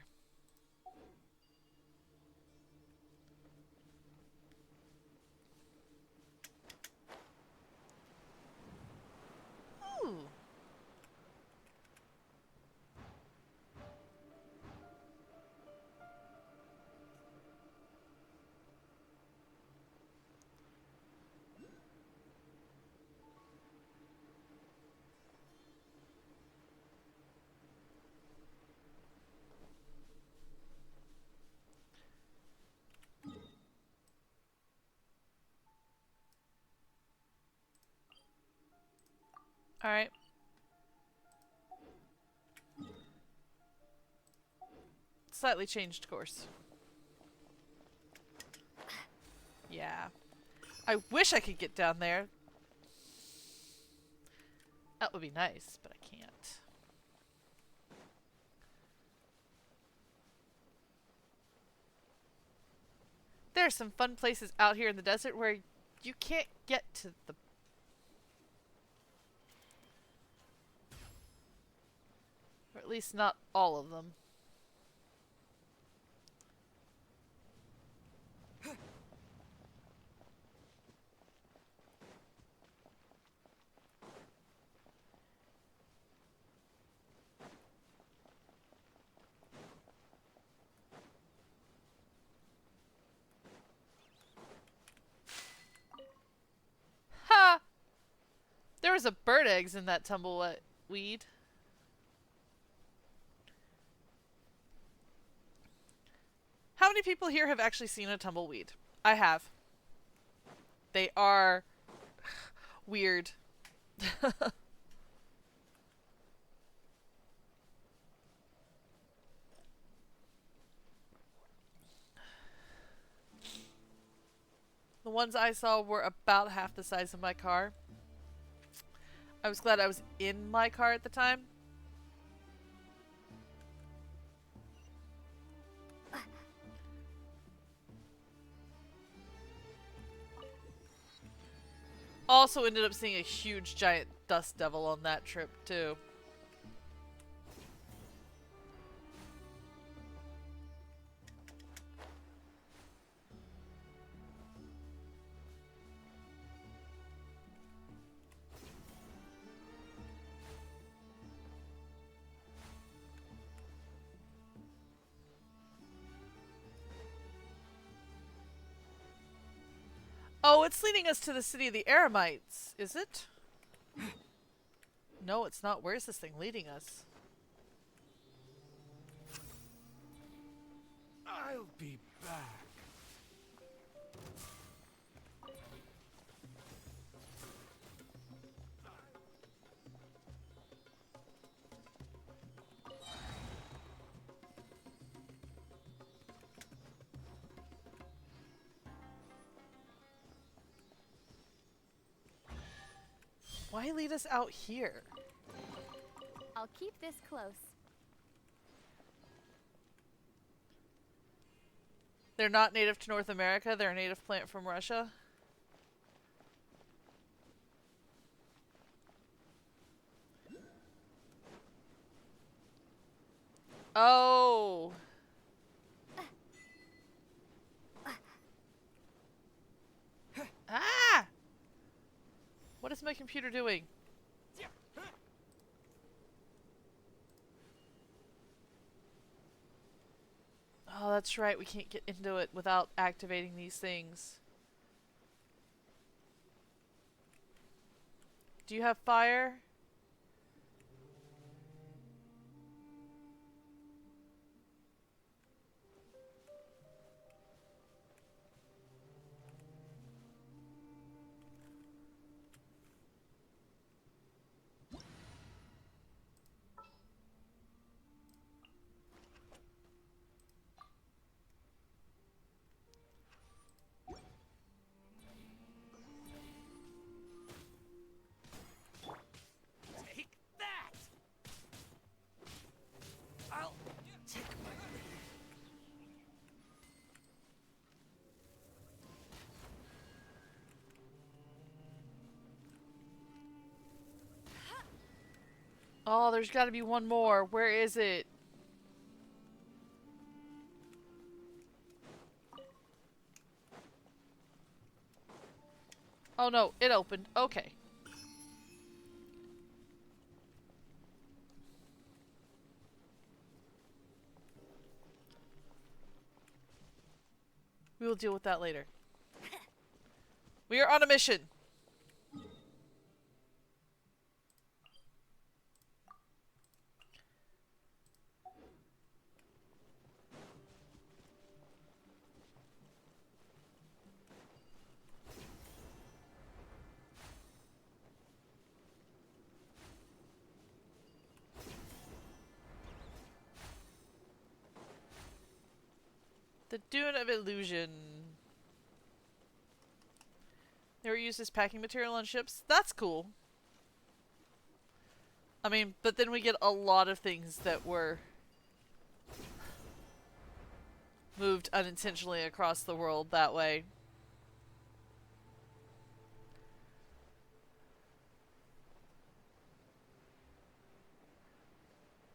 Ooh. Alright. Slightly changed course. Yeah. I wish I could get down there. That would be nice, but I can't. There are some fun places out here in the desert where you can't get to the... Or at least not all of them. Ha! There was a bird eggs in that tumbleweed. How many people here have actually seen a tumbleweed? I have. They are weird. The ones I saw were about half the size of my car. I was glad I was in my car at the time. Also ended up seeing a huge giant Dust Devil on that trip too. Oh, it's leading us to the city of the Eremites, is it? No, it's not. Where's this thing leading us? I'll be back. Why lead us out here? I'll keep this close. They're not native to North America, they're a native plant from Russia. Oh! Ah! What is my computer doing? Oh, that's right. We can't get into it without activating these things. Do you have fire? Take that! I'll take my leave. Oh, there's got to be one more. Where is it? Oh no, it opened. Okay. We will deal with that later. We are on a mission. The Dune of Illusion. They were used as packing material on ships. That's cool. I mean, but then we get a lot of things that were moved unintentionally across the world that way.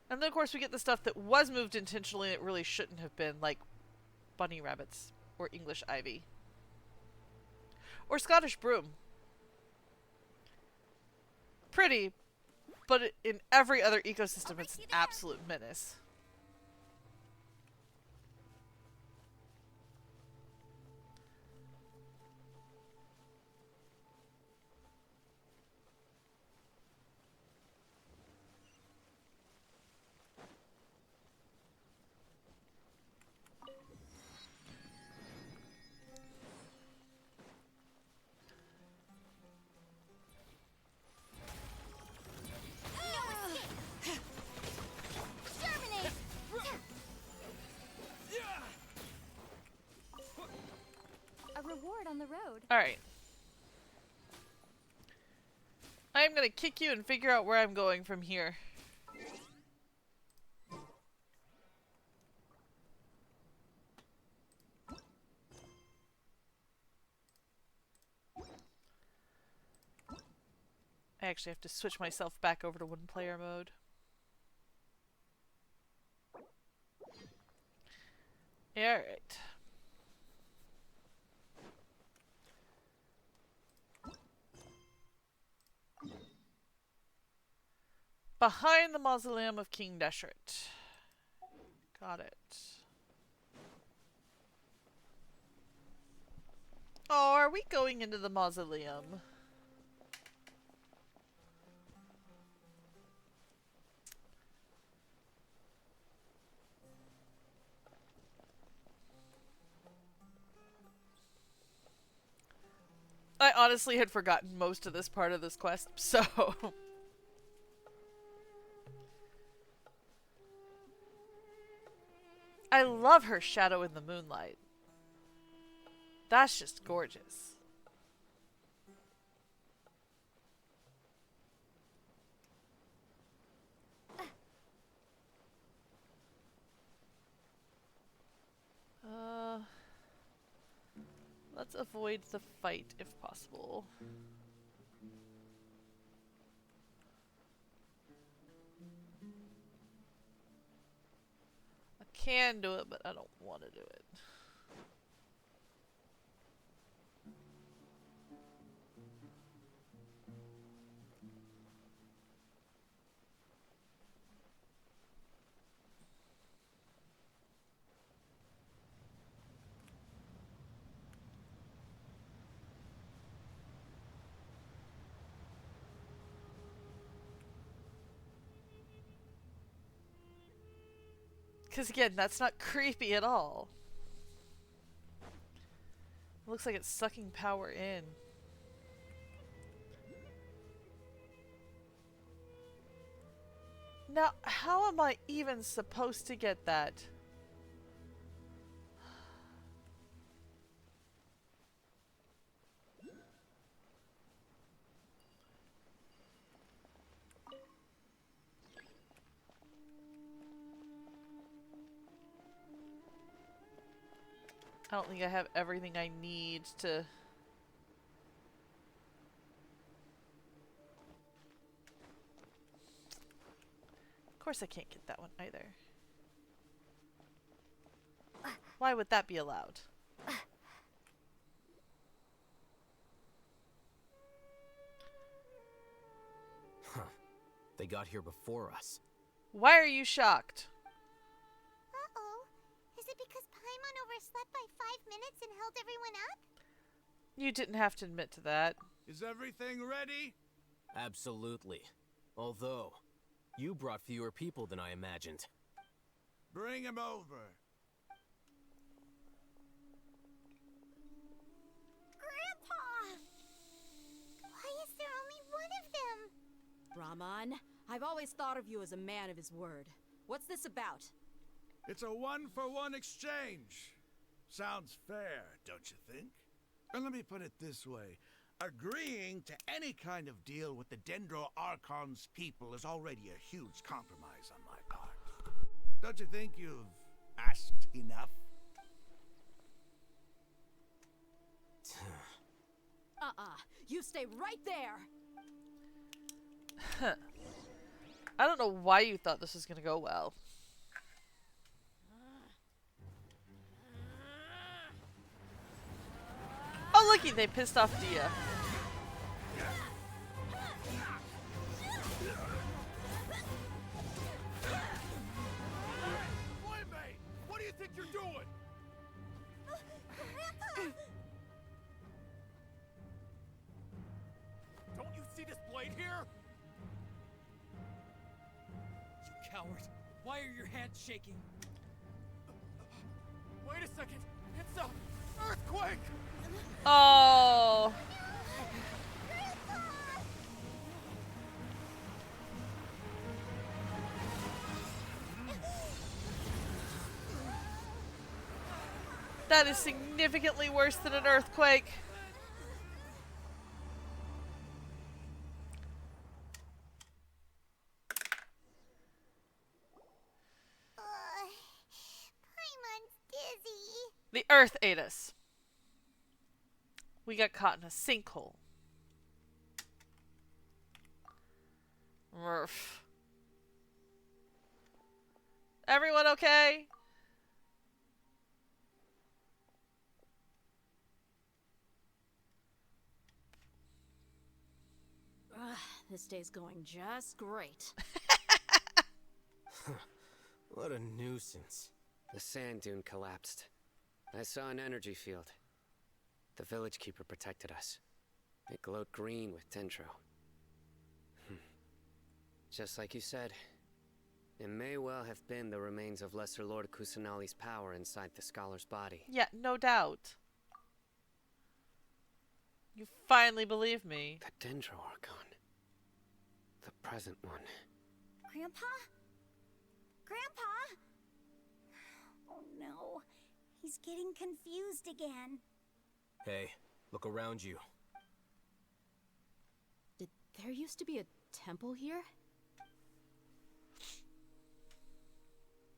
And then of course we get the stuff that was moved intentionally that really shouldn't have been, like bunny rabbits or English ivy. Or Scottish broom. Pretty, but in every other ecosystem it's an absolute menace. Reward on the road. Alright. I'm gonna kick you and figure out where I'm going from here. actually have to switch myself back over to one player mode. Alright. Behind the mausoleum of King Deshret. Got it. Oh, are we going into the mausoleum? I honestly had forgotten most of this part of this quest, so... I love her shadow in the moonlight. That's just gorgeous. Let's avoid the fight if possible. I can do it, but I don't want to do it. Because again, that's not creepy at all. It looks like it's sucking power in. Now, how am I even supposed to get that? I don't think I have everything I need to... Of course I can't get that one either. Why would that be allowed? Huh. They got here before us. Why are you shocked? Uh-oh. Is it because Paimon overslept by 5 minutes and held everyone up? You didn't have to admit to that. Is everything ready? Absolutely. Although, you brought fewer people than I imagined. Bring him over. Grandpa! Why is there only one of them? Rahman, I've always thought of you as a man of his word. What's this about? It's a one-for-one exchange. Sounds fair, don't you think? And let me put it this way. Agreeing to any kind of deal with the Dendro Archon's people is already a huge compromise on my part. Don't you think you've asked enough? You stay right there! I don't know why you thought this was gonna go well. Oh, looky, they pissed off Dia. Playmate! What do you think you're doing? Don't you see this blade here? You coward! Why are your hands shaking? Wait a second! It's a earthquake! Oh. That is significantly worse than an earthquake. Paimon's dizzy. The earth ate us. We got caught in a sinkhole. Murph. Everyone okay? Ugh, this day's going just great. What a nuisance. The sand dune collapsed. I saw an energy field. The village keeper protected us. It glowed green with Dendro. Just like you said, it may well have been the remains of Lesser Lord Kusanali's power inside the scholar's body. Yeah, no doubt. You finally believe me. The Dendro Archon. The present one. Grandpa? Grandpa? Oh no. He's getting confused again. Hey, look around you. Did there used to be a temple here?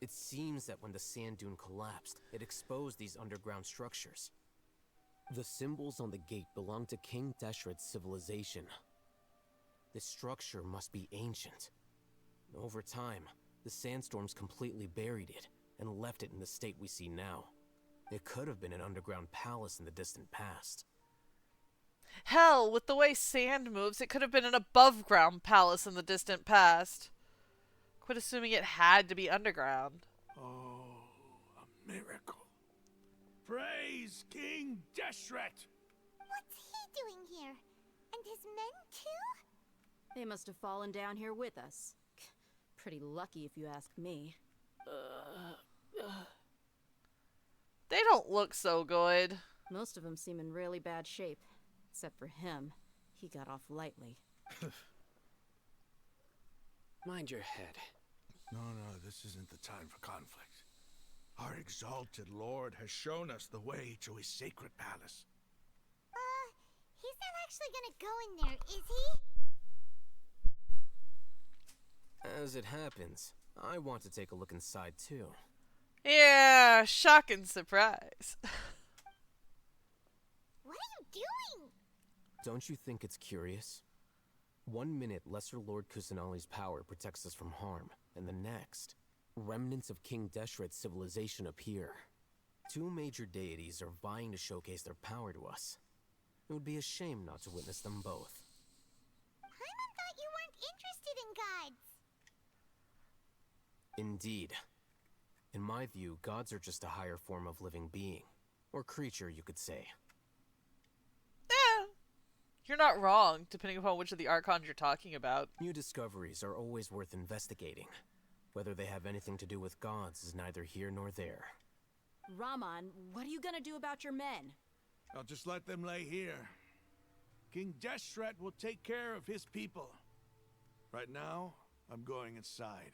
It seems that when the sand dune collapsed, it exposed these underground structures. The symbols on the gate belong to King Deshret's civilization. This structure must be ancient. Over time, the sandstorms completely buried it and left it in the state we see now. It could have been an underground palace in the distant past. Hell, with the way sand moves, it could have been an above-ground palace in the distant past. Quit assuming it had to be underground. Oh, a miracle. Praise King Deshret! What's he doing here? And his men too? They must have fallen down here with us. Pretty lucky if you ask me. They don't look so good. Most of them seem in really bad shape. Except for him. He got off lightly. Mind your head. No, this isn't the time for conflict. Our exalted lord has shown us the way to his sacred palace. He's not actually gonna go in there, is he? As it happens, I want to take a look inside too. Yeah, shocking surprise. What are you doing? Don't you think it's curious? 1 minute, Lesser Lord Kusanali's power protects us from harm, and the next, remnants of King Deshret's civilization appear. Two major deities are vying to showcase their power to us. It would be a shame not to witness them both. Paimon thought you weren't interested in gods. Indeed. In my view, gods are just a higher form of living being. Or creature, you could say. Yeah, you're not wrong, depending upon which of the Archons you're talking about. New discoveries are always worth investigating. Whether they have anything to do with gods is neither here nor there. Raman, what are you gonna do about your men? I'll just let them lay here. King Deshret will take care of his people. Right now, I'm going inside.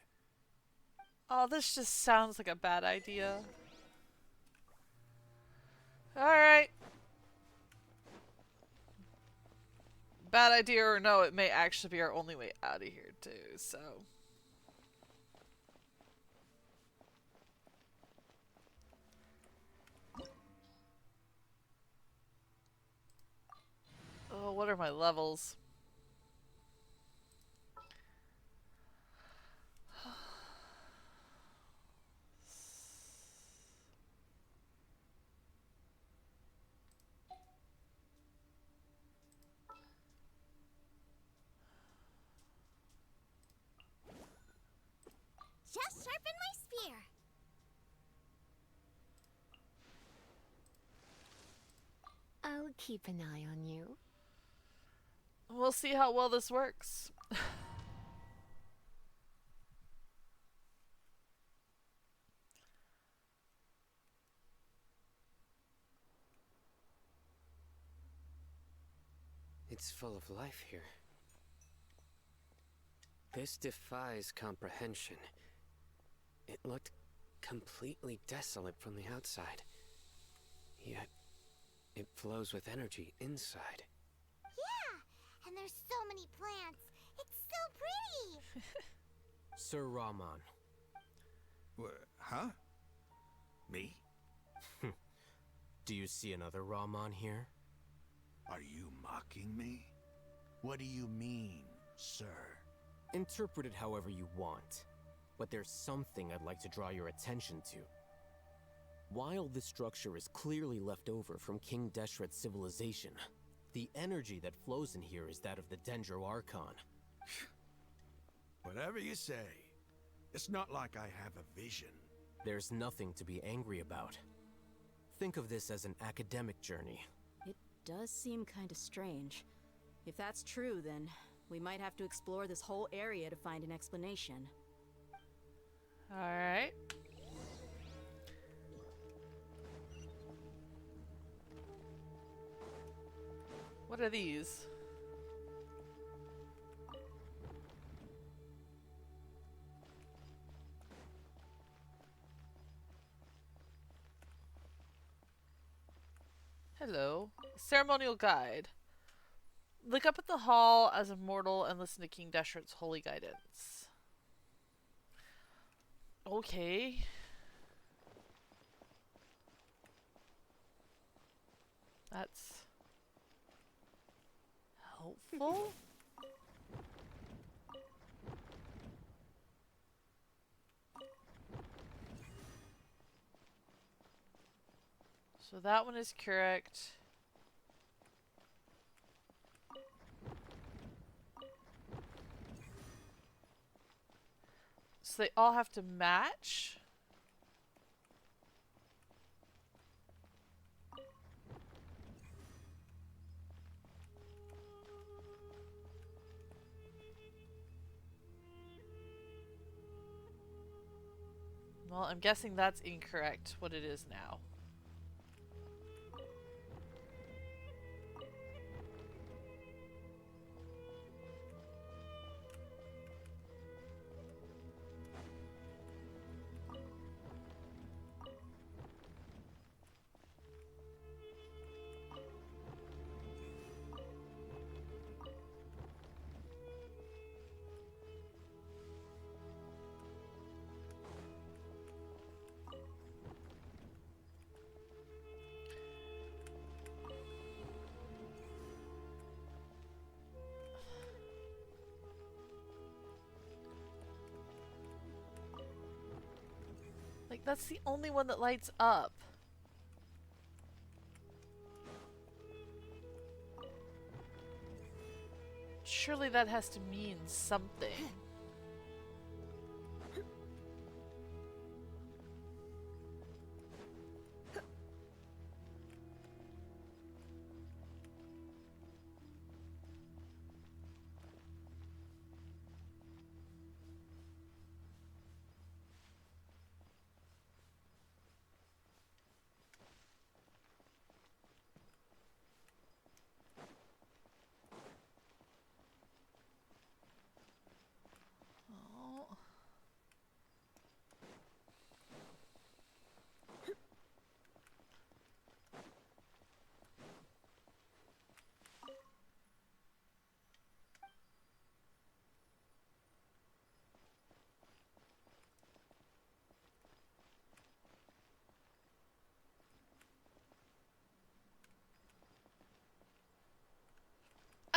Oh, this just sounds like a bad idea. Alright. Bad idea or no, it may actually be our only way out of here too, so... Oh, what are my levels? Just sharpen my spear. I'll keep an eye on you. We'll see how well this works. It's full of life here. This defies comprehension. It looked completely desolate from the outside. Yet, it flows with energy inside. Yeah, and there's so many plants. It's so pretty. Sir Raman. Huh? Me? Do you see another Raman here? Are you mocking me? What do you mean, sir? Interpret it however you want, but there's something I'd like to draw your attention to. While this structure is clearly left over from King Deshret's civilization, the energy that flows in here is that of the Dendro Archon. Whatever you say. It's not like I have a vision. There's nothing to be angry about. Think of this as an academic journey. It does seem kinda strange. If that's true, then we might have to explore this whole area to find an explanation. Alright. What are these? Hello. Ceremonial guide. Look up at the hall as a mortal and listen to King Deshret's holy guidance. Okay. That's helpful. So that one is correct. So they all have to match? Well, I'm guessing that's incorrect, what it is now. Like, that's the only one that lights up. Surely that has to mean something.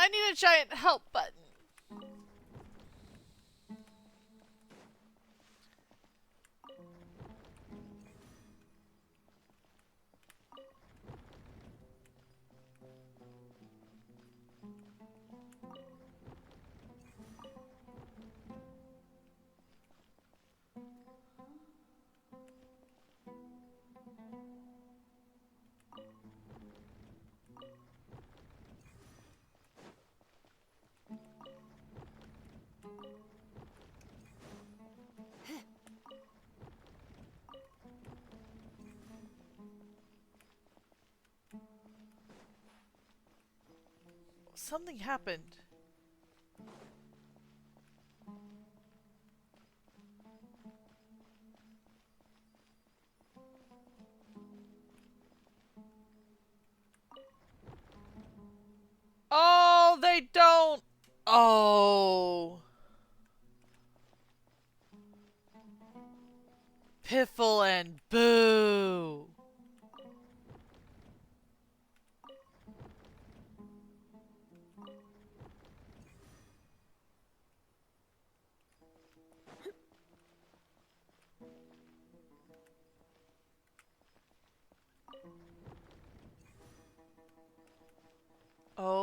I need a giant help button. Something happened. Oh, they don't. Oh. Piffle and Boo.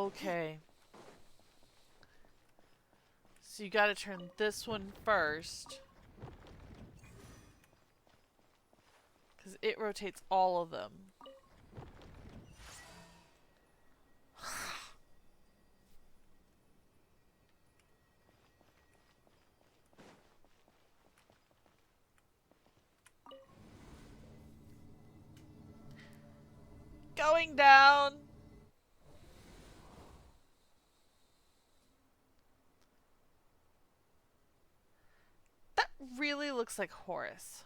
Okay. So you gotta turn this one first. Because it rotates all of them. Going down. That really looks like Horus.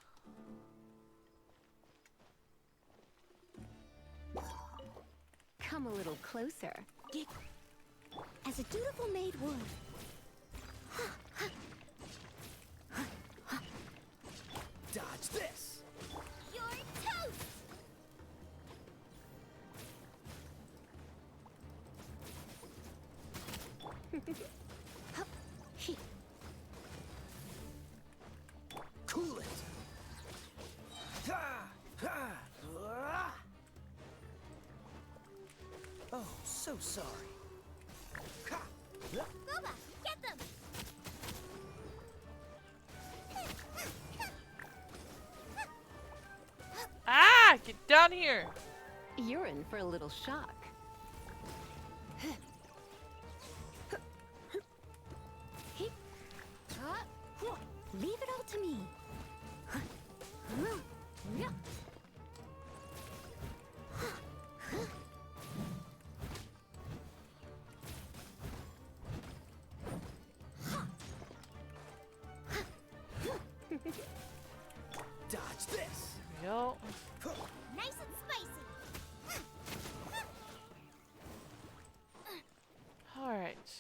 Come a little closer. As a dutiful maid would. Dodge this! You're toast! Cool it! Ha! Ha! Ah! Oh, so sorry. Ha! Boba, get them! Ah! Get down here! You're in for a little shock. Leave it all to me. Dodge this! Yo. Nice and spicy! Alright.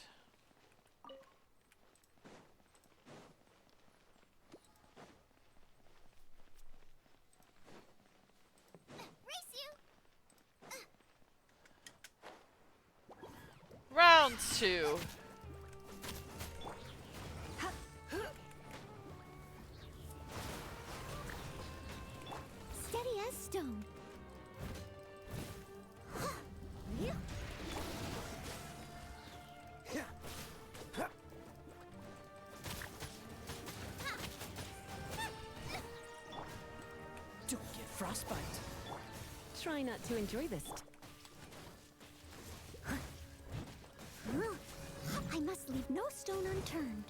Race you! Round 2. Steady as stone. Don't get frostbite. Try not to enjoy this. I must leave no stone unturned.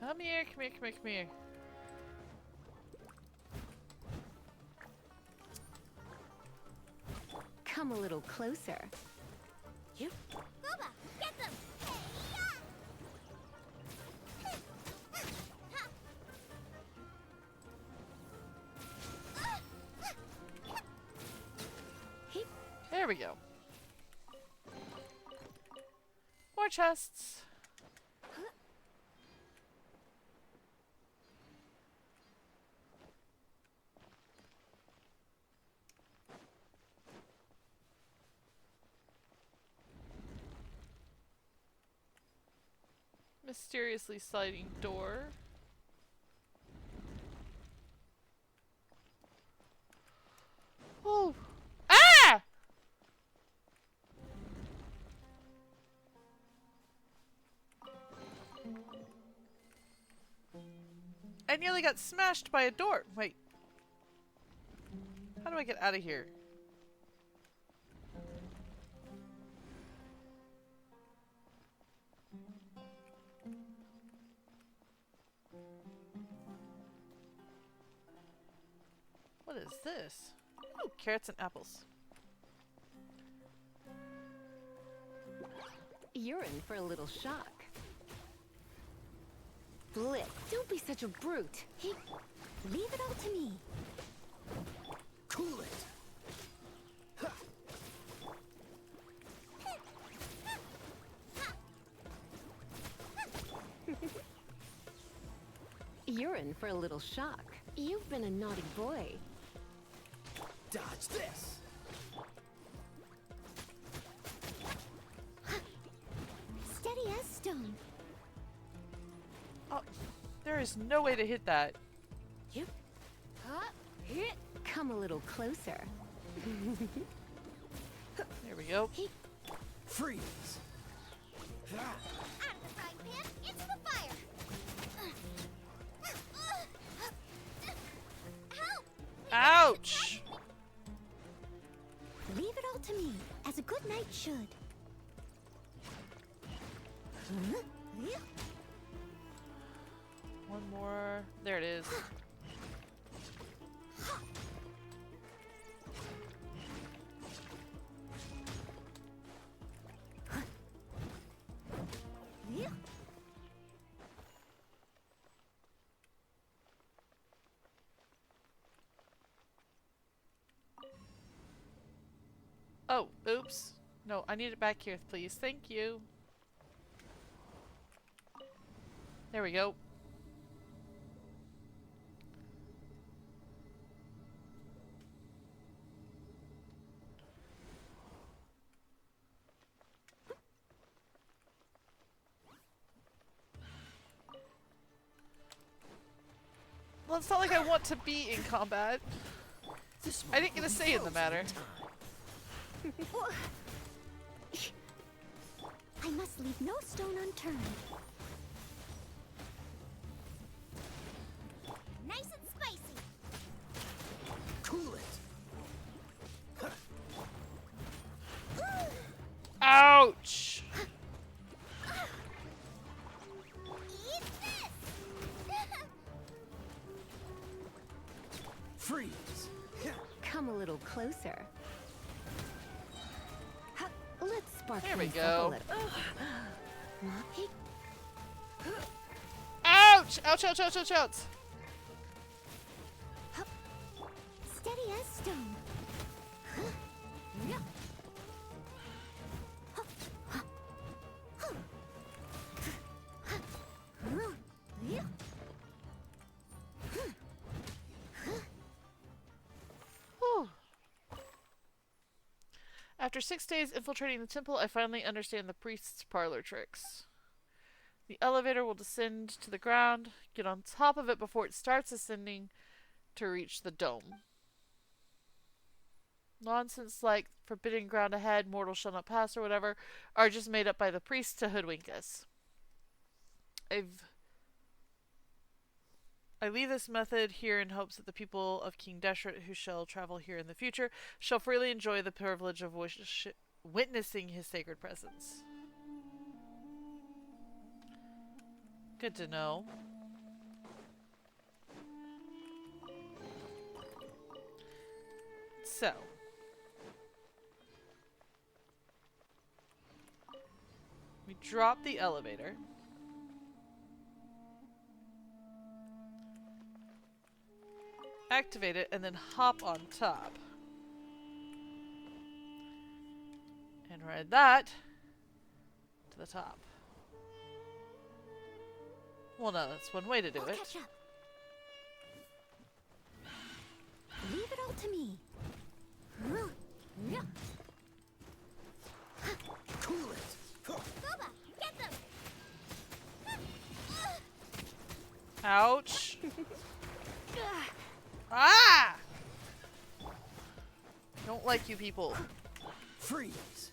Come here, come here, come here, come here. Come a little closer. Boba, get them! There we go. More chests. Mysteriously sliding door. Oh. Ah! I nearly got smashed by a door. Wait. How do I get out of here? What is this? Oh, carrots and apples. You're in for a little shock. Blip, don't be such a brute. Leave it all to me. Cool it! Ha! You're in for a little shock. You've been a naughty boy. Dodge this! Steady as stone. Oh, there is no way to hit that. Come a little closer. There we go. Freeze! Out of the frying pan, into the fire! Help! Ouch! Leave it all to me, as a good knight should. One more. There it is. Oh, oops. No, I need it back here, please. Thank you. There we go. Well, it's not like I want to be in combat. I didn't get a say in the matter. I must leave no stone unturned. Nice and spicy! Cool it! Ouch! Eat this! Freeze! Come a little closer. Let's spark There we things up a go. little. Ouch! Ouch, ouch, ouch, ouch, ouch! Steady as stone. Whew. After 6 days infiltrating the temple, I finally understand the priest's parlor tricks. The elevator will descend to the ground, get on top of it before it starts ascending to reach the dome. Nonsense like forbidden ground ahead, mortal shall not pass, or whatever, are just made up by the priests to hoodwink us. I leave this method here in hopes that the people of King Deshret who shall travel here in the future shall freely enjoy the privilege of witnessing his sacred presence. Good to know. So. We drop the elevator. Activate it and then hop on top. And ride that to the top. Well, no, that's one way to do I'll it. catch up. Leave it all to me. Cool it! Boba, get them! Ouch. Ah! Don't like you people. Freeze!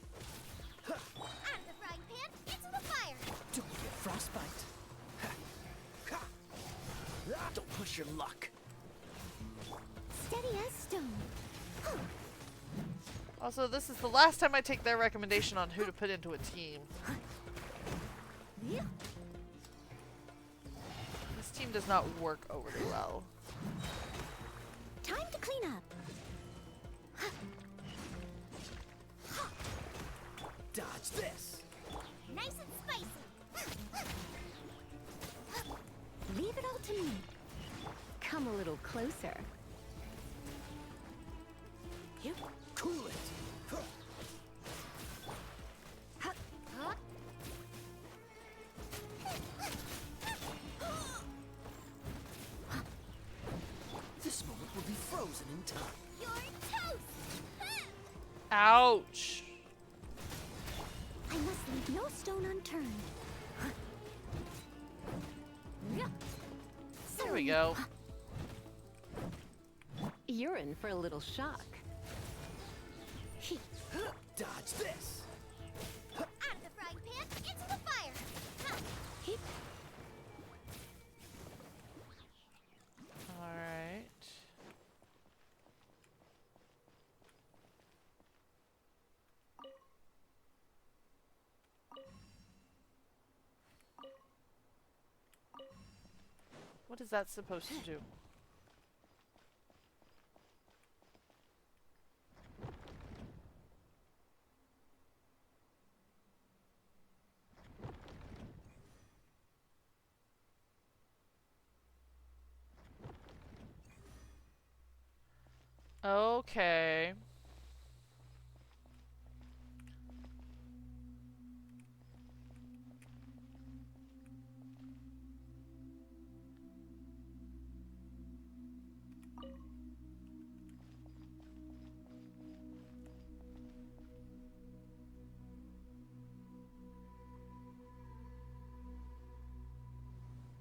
Out of the frying pan, into the fire! Don't get frostbite. Don't push your luck. Steady as stone. Also, this is the last time I take their recommendation on who to put into a team. This team does not work overly well. Time to clean up. Dodge this. Nice and spicy! Leave it all to me. Come a little closer. Cool it. This moment will be frozen in time. You're toast! Ouch. I must leave no stone unturned. There we go. You're in for a little shock. Dodge this! Out of the frying pan, into the fire! Ha! Alright. What is that supposed to do? Okay.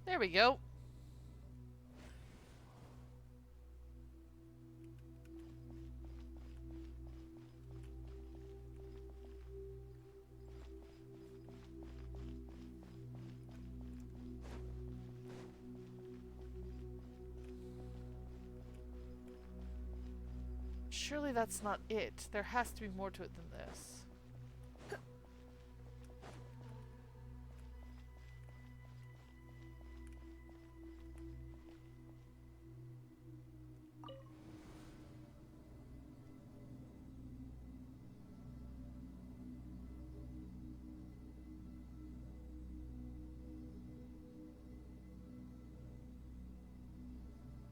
There we go. Surely that's not it. There has to be more to it than this.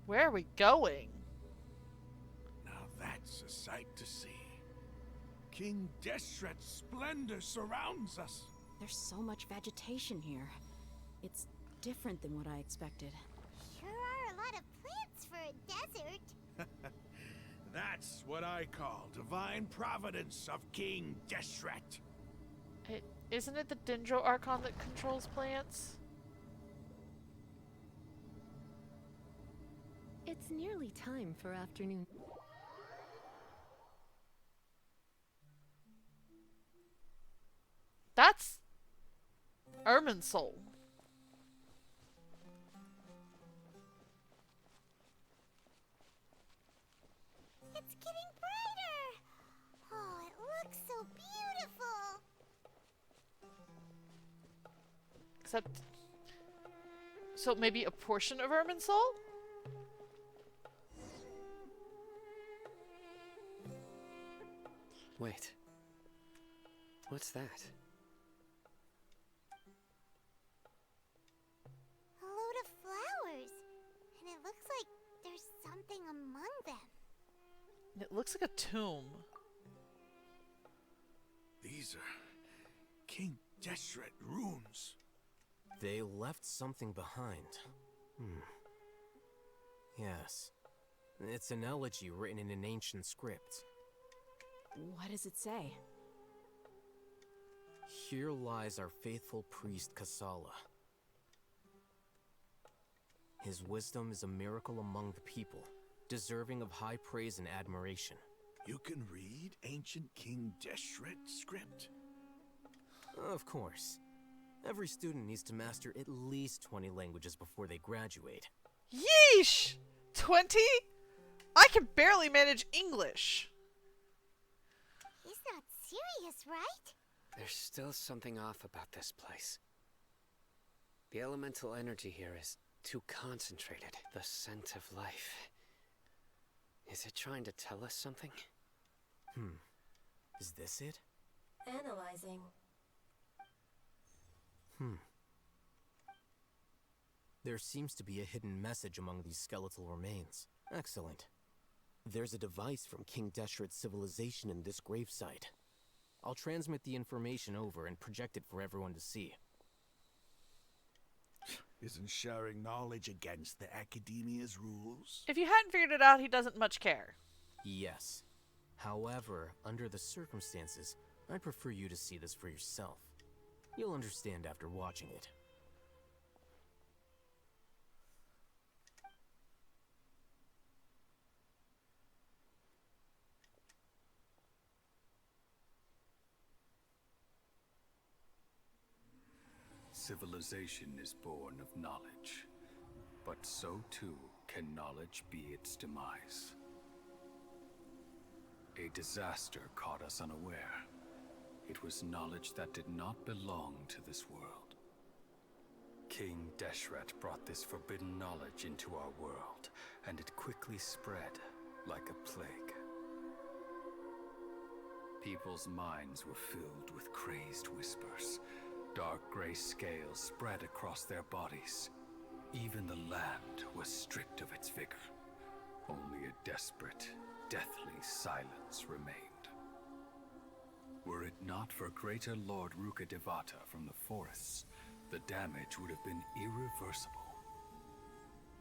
Where are we going? Now that's a sight to see. King Deshret's splendor surrounds us. There's so much vegetation here. It's different than what I expected. Sure are a lot of plants for a desert. That's what I call divine providence of King Deshret. Isn't it the Dendro Archon that controls plants? It's nearly time for afternoon. That's Irminsul. It's getting brighter. Oh, it looks so beautiful. Except, so maybe a portion of Irminsul? Wait. What's that? A load of flowers. And it looks like there's something among them. It looks like a tomb. These are King Deshret runes. They left something behind. Yes. It's an elegy written in an ancient script. What does it say? Here lies our faithful priest Kasala. His wisdom is a miracle among the people, deserving of high praise and admiration. You can read ancient King Deshret script? Of course. Every student needs to master at least 20 languages before they graduate. Yeesh! 20? I can barely manage English. He's not serious, right? There's still something off about this place. The elemental energy here is too concentrated. The scent of life. Is it trying to tell us something? Is this it? Analyzing. There seems to be a hidden message among these skeletal remains. Excellent. There's a device from King Deshret's civilization in this gravesite. I'll transmit the information over and project it for everyone to see. Isn't sharing knowledge against the Academia's rules? If you hadn't figured it out, he doesn't much care. Yes. However, under the circumstances, I'd prefer you to see this for yourself. You'll understand after watching it. civilization is born of knowledge, but so too can knowledge be its demise. A disaster caught us unaware. It was knowledge that did not belong to this world. King Deshret brought this forbidden knowledge into our world, and it quickly spread like a plague. People's minds were filled with crazed whispers. Dark gray scales spread across their bodies. Even the land was stripped of its vigor. Only a desperate, deathly silence remained. Were it not for Greater Lord Rukkhadevata from the forests, the damage would have been irreversible.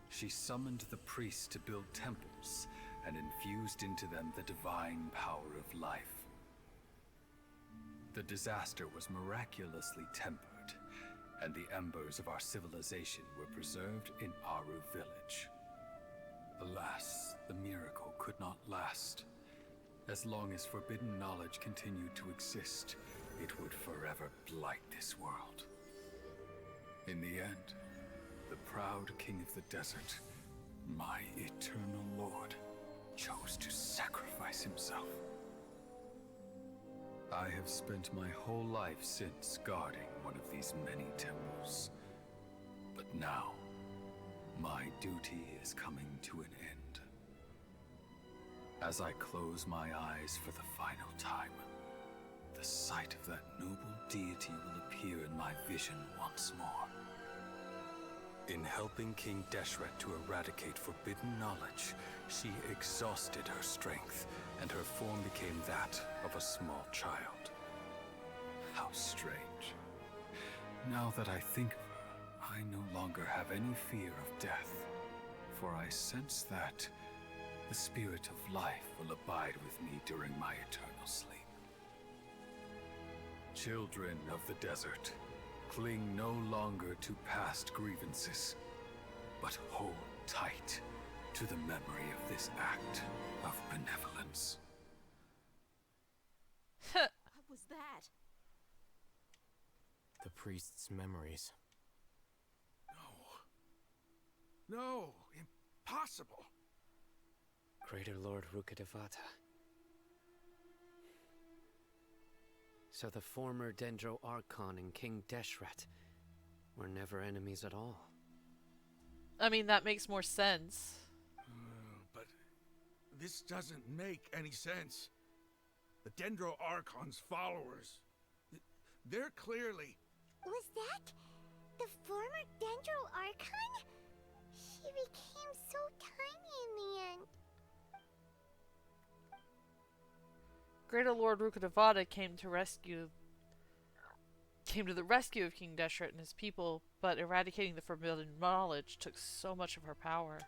She summoned the priests to build temples and infused into them the divine power of life. The disaster was miraculously tempered, and the embers of our civilization were preserved in Aru village. Alas, the miracle could not last. As long as forbidden knowledge continued to exist, it would forever blight this world. In the end, the proud king of the desert, my eternal lord, chose to sacrifice himself. I have spent my whole life since guarding one of these many temples. But now, my duty is coming to an end. As I close my eyes for the final time, the sight of that noble deity will appear in my vision once more. In helping King Deshret to eradicate forbidden knowledge, she exhausted her strength, and her form became that of a small child. How strange. Now that I think of her, I no longer have any fear of death, for I sense that the spirit of life will abide with me during my eternal sleep. Children of the desert, cling no longer to past grievances, but hold tight to the memory of this act of benevolence. What was that? The priest's memories. No, impossible. Greater Lord Rukkhadevata. So the former Dendro Archon and King Deshret were never enemies at all. I mean, that makes more sense. But this doesn't make any sense. The Dendro Archon's followers, they're clearly... Was that the former Dendro Archon? She became so tiny in the end. Greater Lord Rukkhadevata came to the rescue of King Deshret and his people, but eradicating the forbidden knowledge took so much of her power.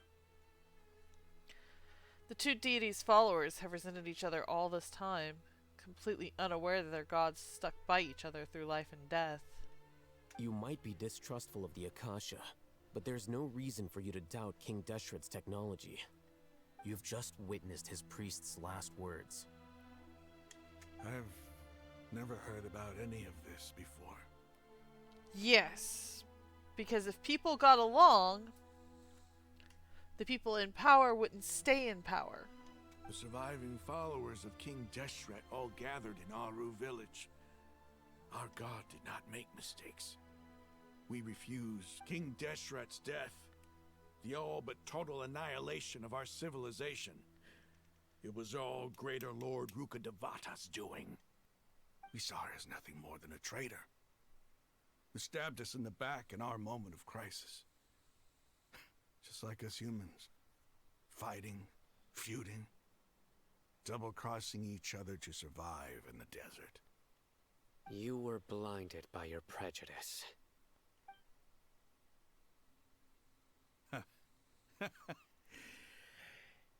The two deities' followers have resented each other all this time, completely unaware that their gods stuck by each other through life and death. You might be distrustful of the Akasha, but there's no reason for you to doubt King Deshret's technology. You've just witnessed his priest's last words. I've never heard about any of this before. Yes, because if people got along, the people in power wouldn't stay in power. The surviving followers of King Deshret all gathered in Aru village. Our god did not make mistakes. We refused King Deshret's death, the all but total annihilation of our civilization. It was all Greater Lord Rukkhadevata's doing. We saw her as nothing more than a traitor, who stabbed us in the back in our moment of crisis. Just like us humans. Fighting, feuding, double-crossing each other to survive in the desert. You were blinded by your prejudice.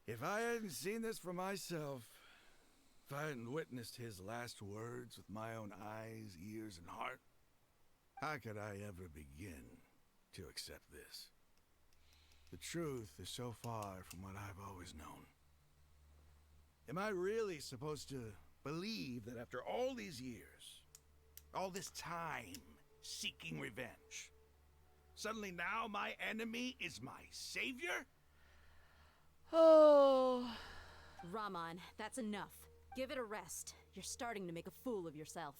If I hadn't seen this for myself, if I hadn't witnessed his last words with my own eyes, ears, and heart, how could I ever begin to accept this? The truth is so far from what I've always known. Am I really supposed to believe that after all these years, all this time seeking revenge. Suddenly now my enemy is my savior? Oh. Rahman, that's enough. Give it a rest. You're starting to make a fool of yourself.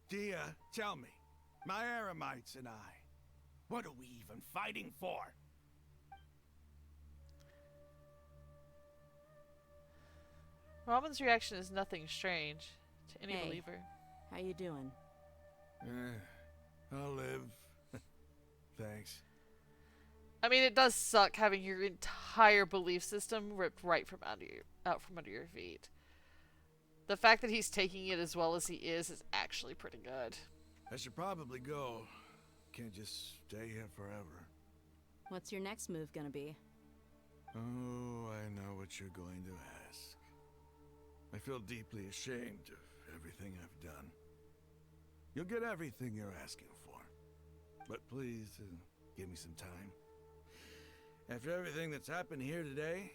Dia, tell me, my Eremites and I, what are we even fighting for? Rahman's reaction is nothing strange to any Hey, believer. How you doing? I'll live. Thanks. I mean, it does suck having your entire belief system ripped right from out from under your feet. The fact that he's taking it as well as he is actually pretty good. I should probably go. Can't just stay here forever. What's your next move gonna be? Oh, I know what you're going to ask. I feel deeply ashamed of everything I've done. You'll get everything you're asking for. But please, give me some time. After everything that's happened here today,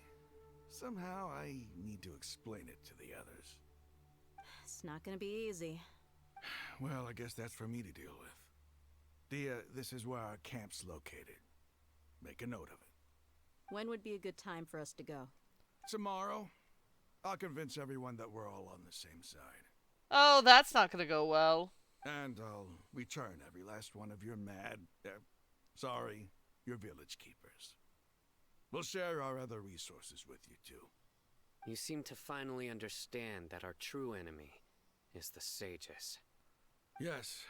somehow I need to explain it to the others. It's not gonna be easy. Well, I guess that's for me to deal with. Dia, this is where our camp's located. Make a note of it. When would be a good time for us to go? Tomorrow. I'll convince everyone that we're all on the same side. Oh, that's not gonna go well. And I'll return every last one of your your village keepers. We'll share our other resources with you too. You seem to finally understand that our true enemy is the sages. Yes.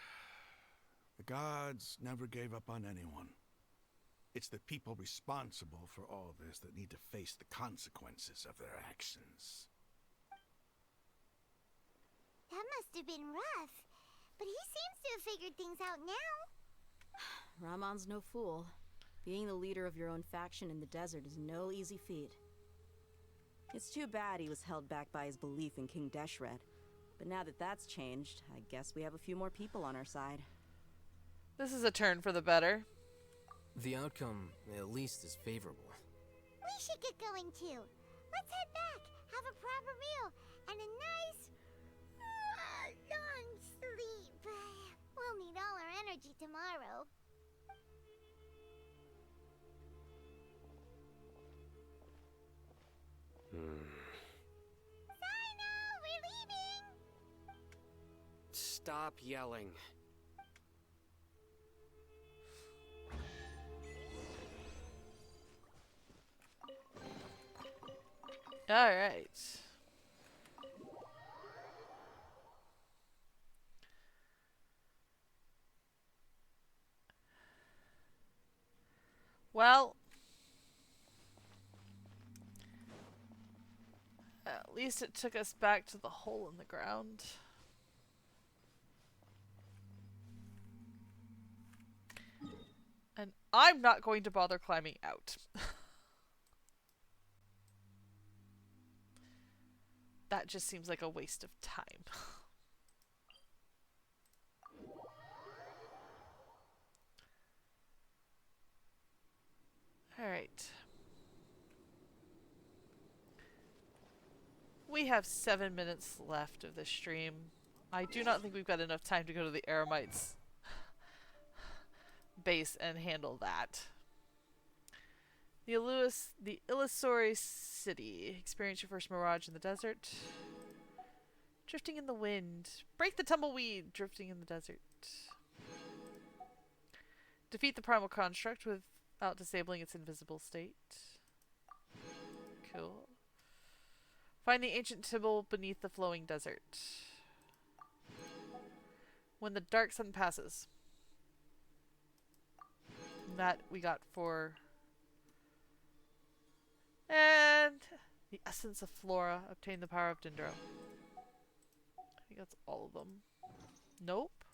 The gods never gave up on anyone. It's the people responsible for all this that need to face the consequences of their actions. That must have been rough. But he seems to have figured things out now. Rahman's no fool. Being the leader of your own faction in the desert is no easy feat. It's too bad he was held back by his belief in King Deshret. But now that that's changed, I guess we have a few more people on our side. This is a turn for the better. The outcome, at least, is favorable. We should get going too. Let's head back, have a proper meal, and a nice, long sleep. We'll need all our energy tomorrow. Sino, we're leaving! Stop yelling. All right. Well, at least it took us back to the hole in the ground. And I'm not going to bother climbing out. That just seems like a waste of time. Alright. We have 7 minutes left of this stream. I do not think we've got enough time to go to the Eremites base and handle that. The Illusory City. Experience your first mirage in the desert. Drifting in the wind. Break the tumbleweed. Drifting in the desert. Defeat the primal construct without disabling its invisible state. Cool. Find the ancient temple beneath the flowing desert. When the dark sun passes. That we got for... And the essence of Flora. Obtain the power of Dendro. I think that's all of them. Nope.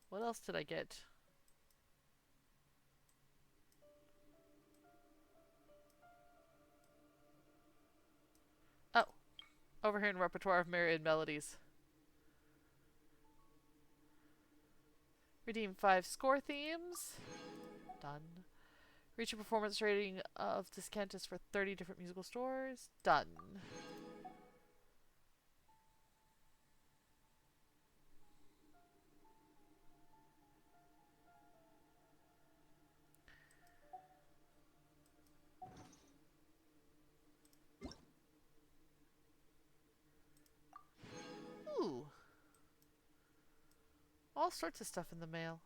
What else did I get? Oh. Over here in Repertoire of Myriad Melodies. Redeem 5 score themes. Done. Reach a performance rating of Descantus for 30 different musical stores. Done. all sorts of stuff in the mail.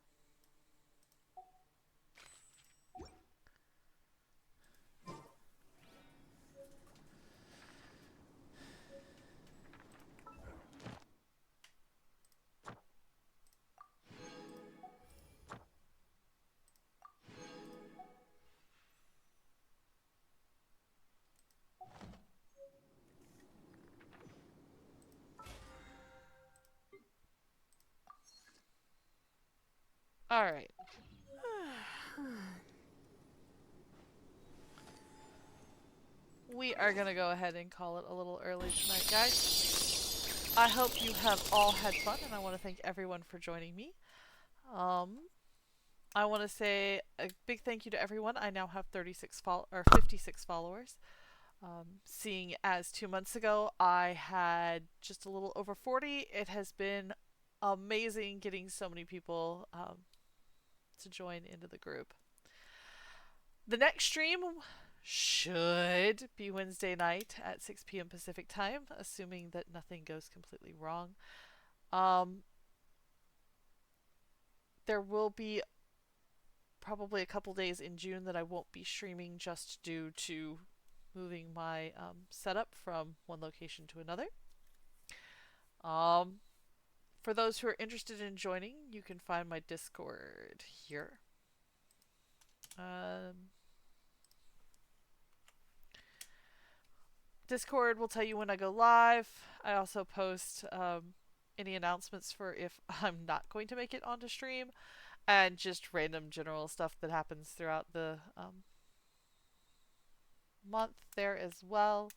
All right. We are going to go ahead and call it a little early tonight, guys. I hope you have all had fun, and I want to thank everyone for joining me. I want to say a big thank you to everyone. I now have 56 followers. Seeing as 2 months ago I had just a little over 40, it has been amazing getting so many people to join into the group. The next stream should be Wednesday night at 6 p.m. Pacific time, assuming that nothing goes completely wrong. There will be probably a couple days in June that I won't be streaming just due to moving my setup from one location to another. For those who are interested in joining, you can find my Discord here. Discord will tell you when I go live. I also post any announcements for if I'm not going to make it onto stream, and just random general stuff that happens throughout the month there as well.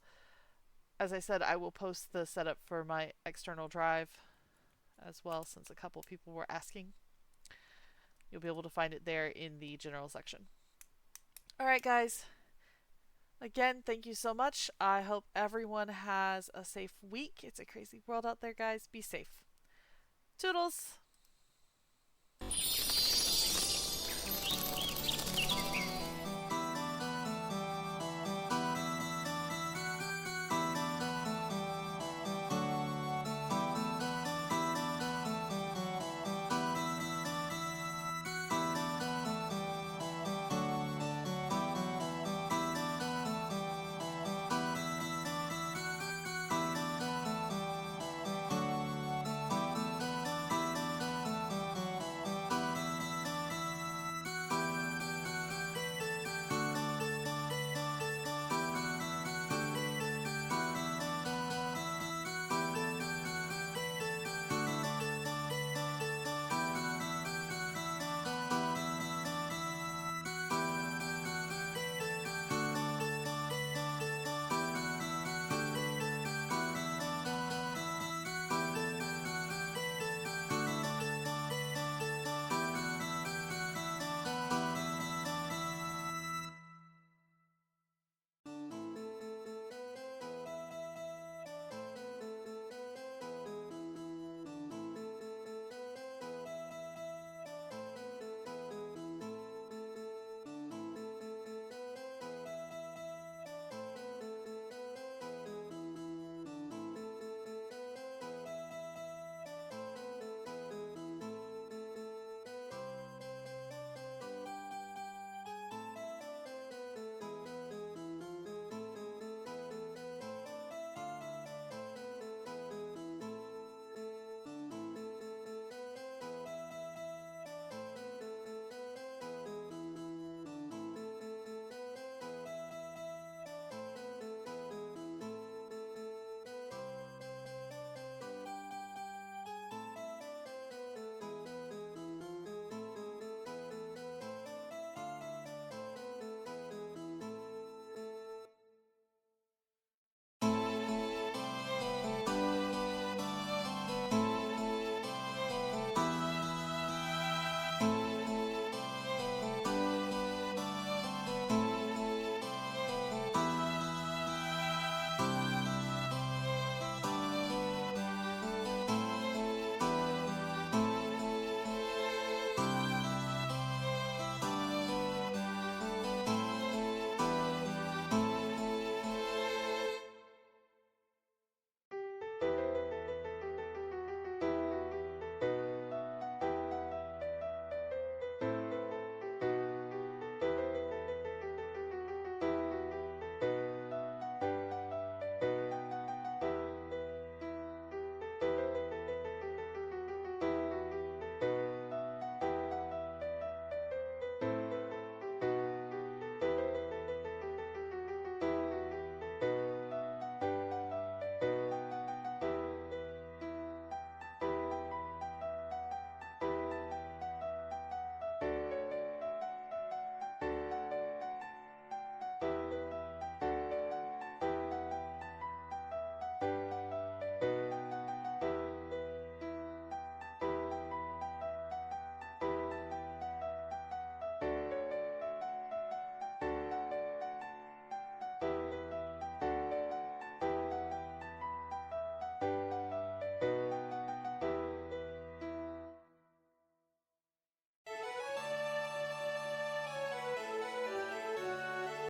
As I said, I will post the setup for my external drive as well, since a couple people were asking. You'll be able to find it there in the general section. Alright guys, again, thank you so much. I hope everyone has a safe week. It's a crazy world out there, guys. Be safe. Toodles!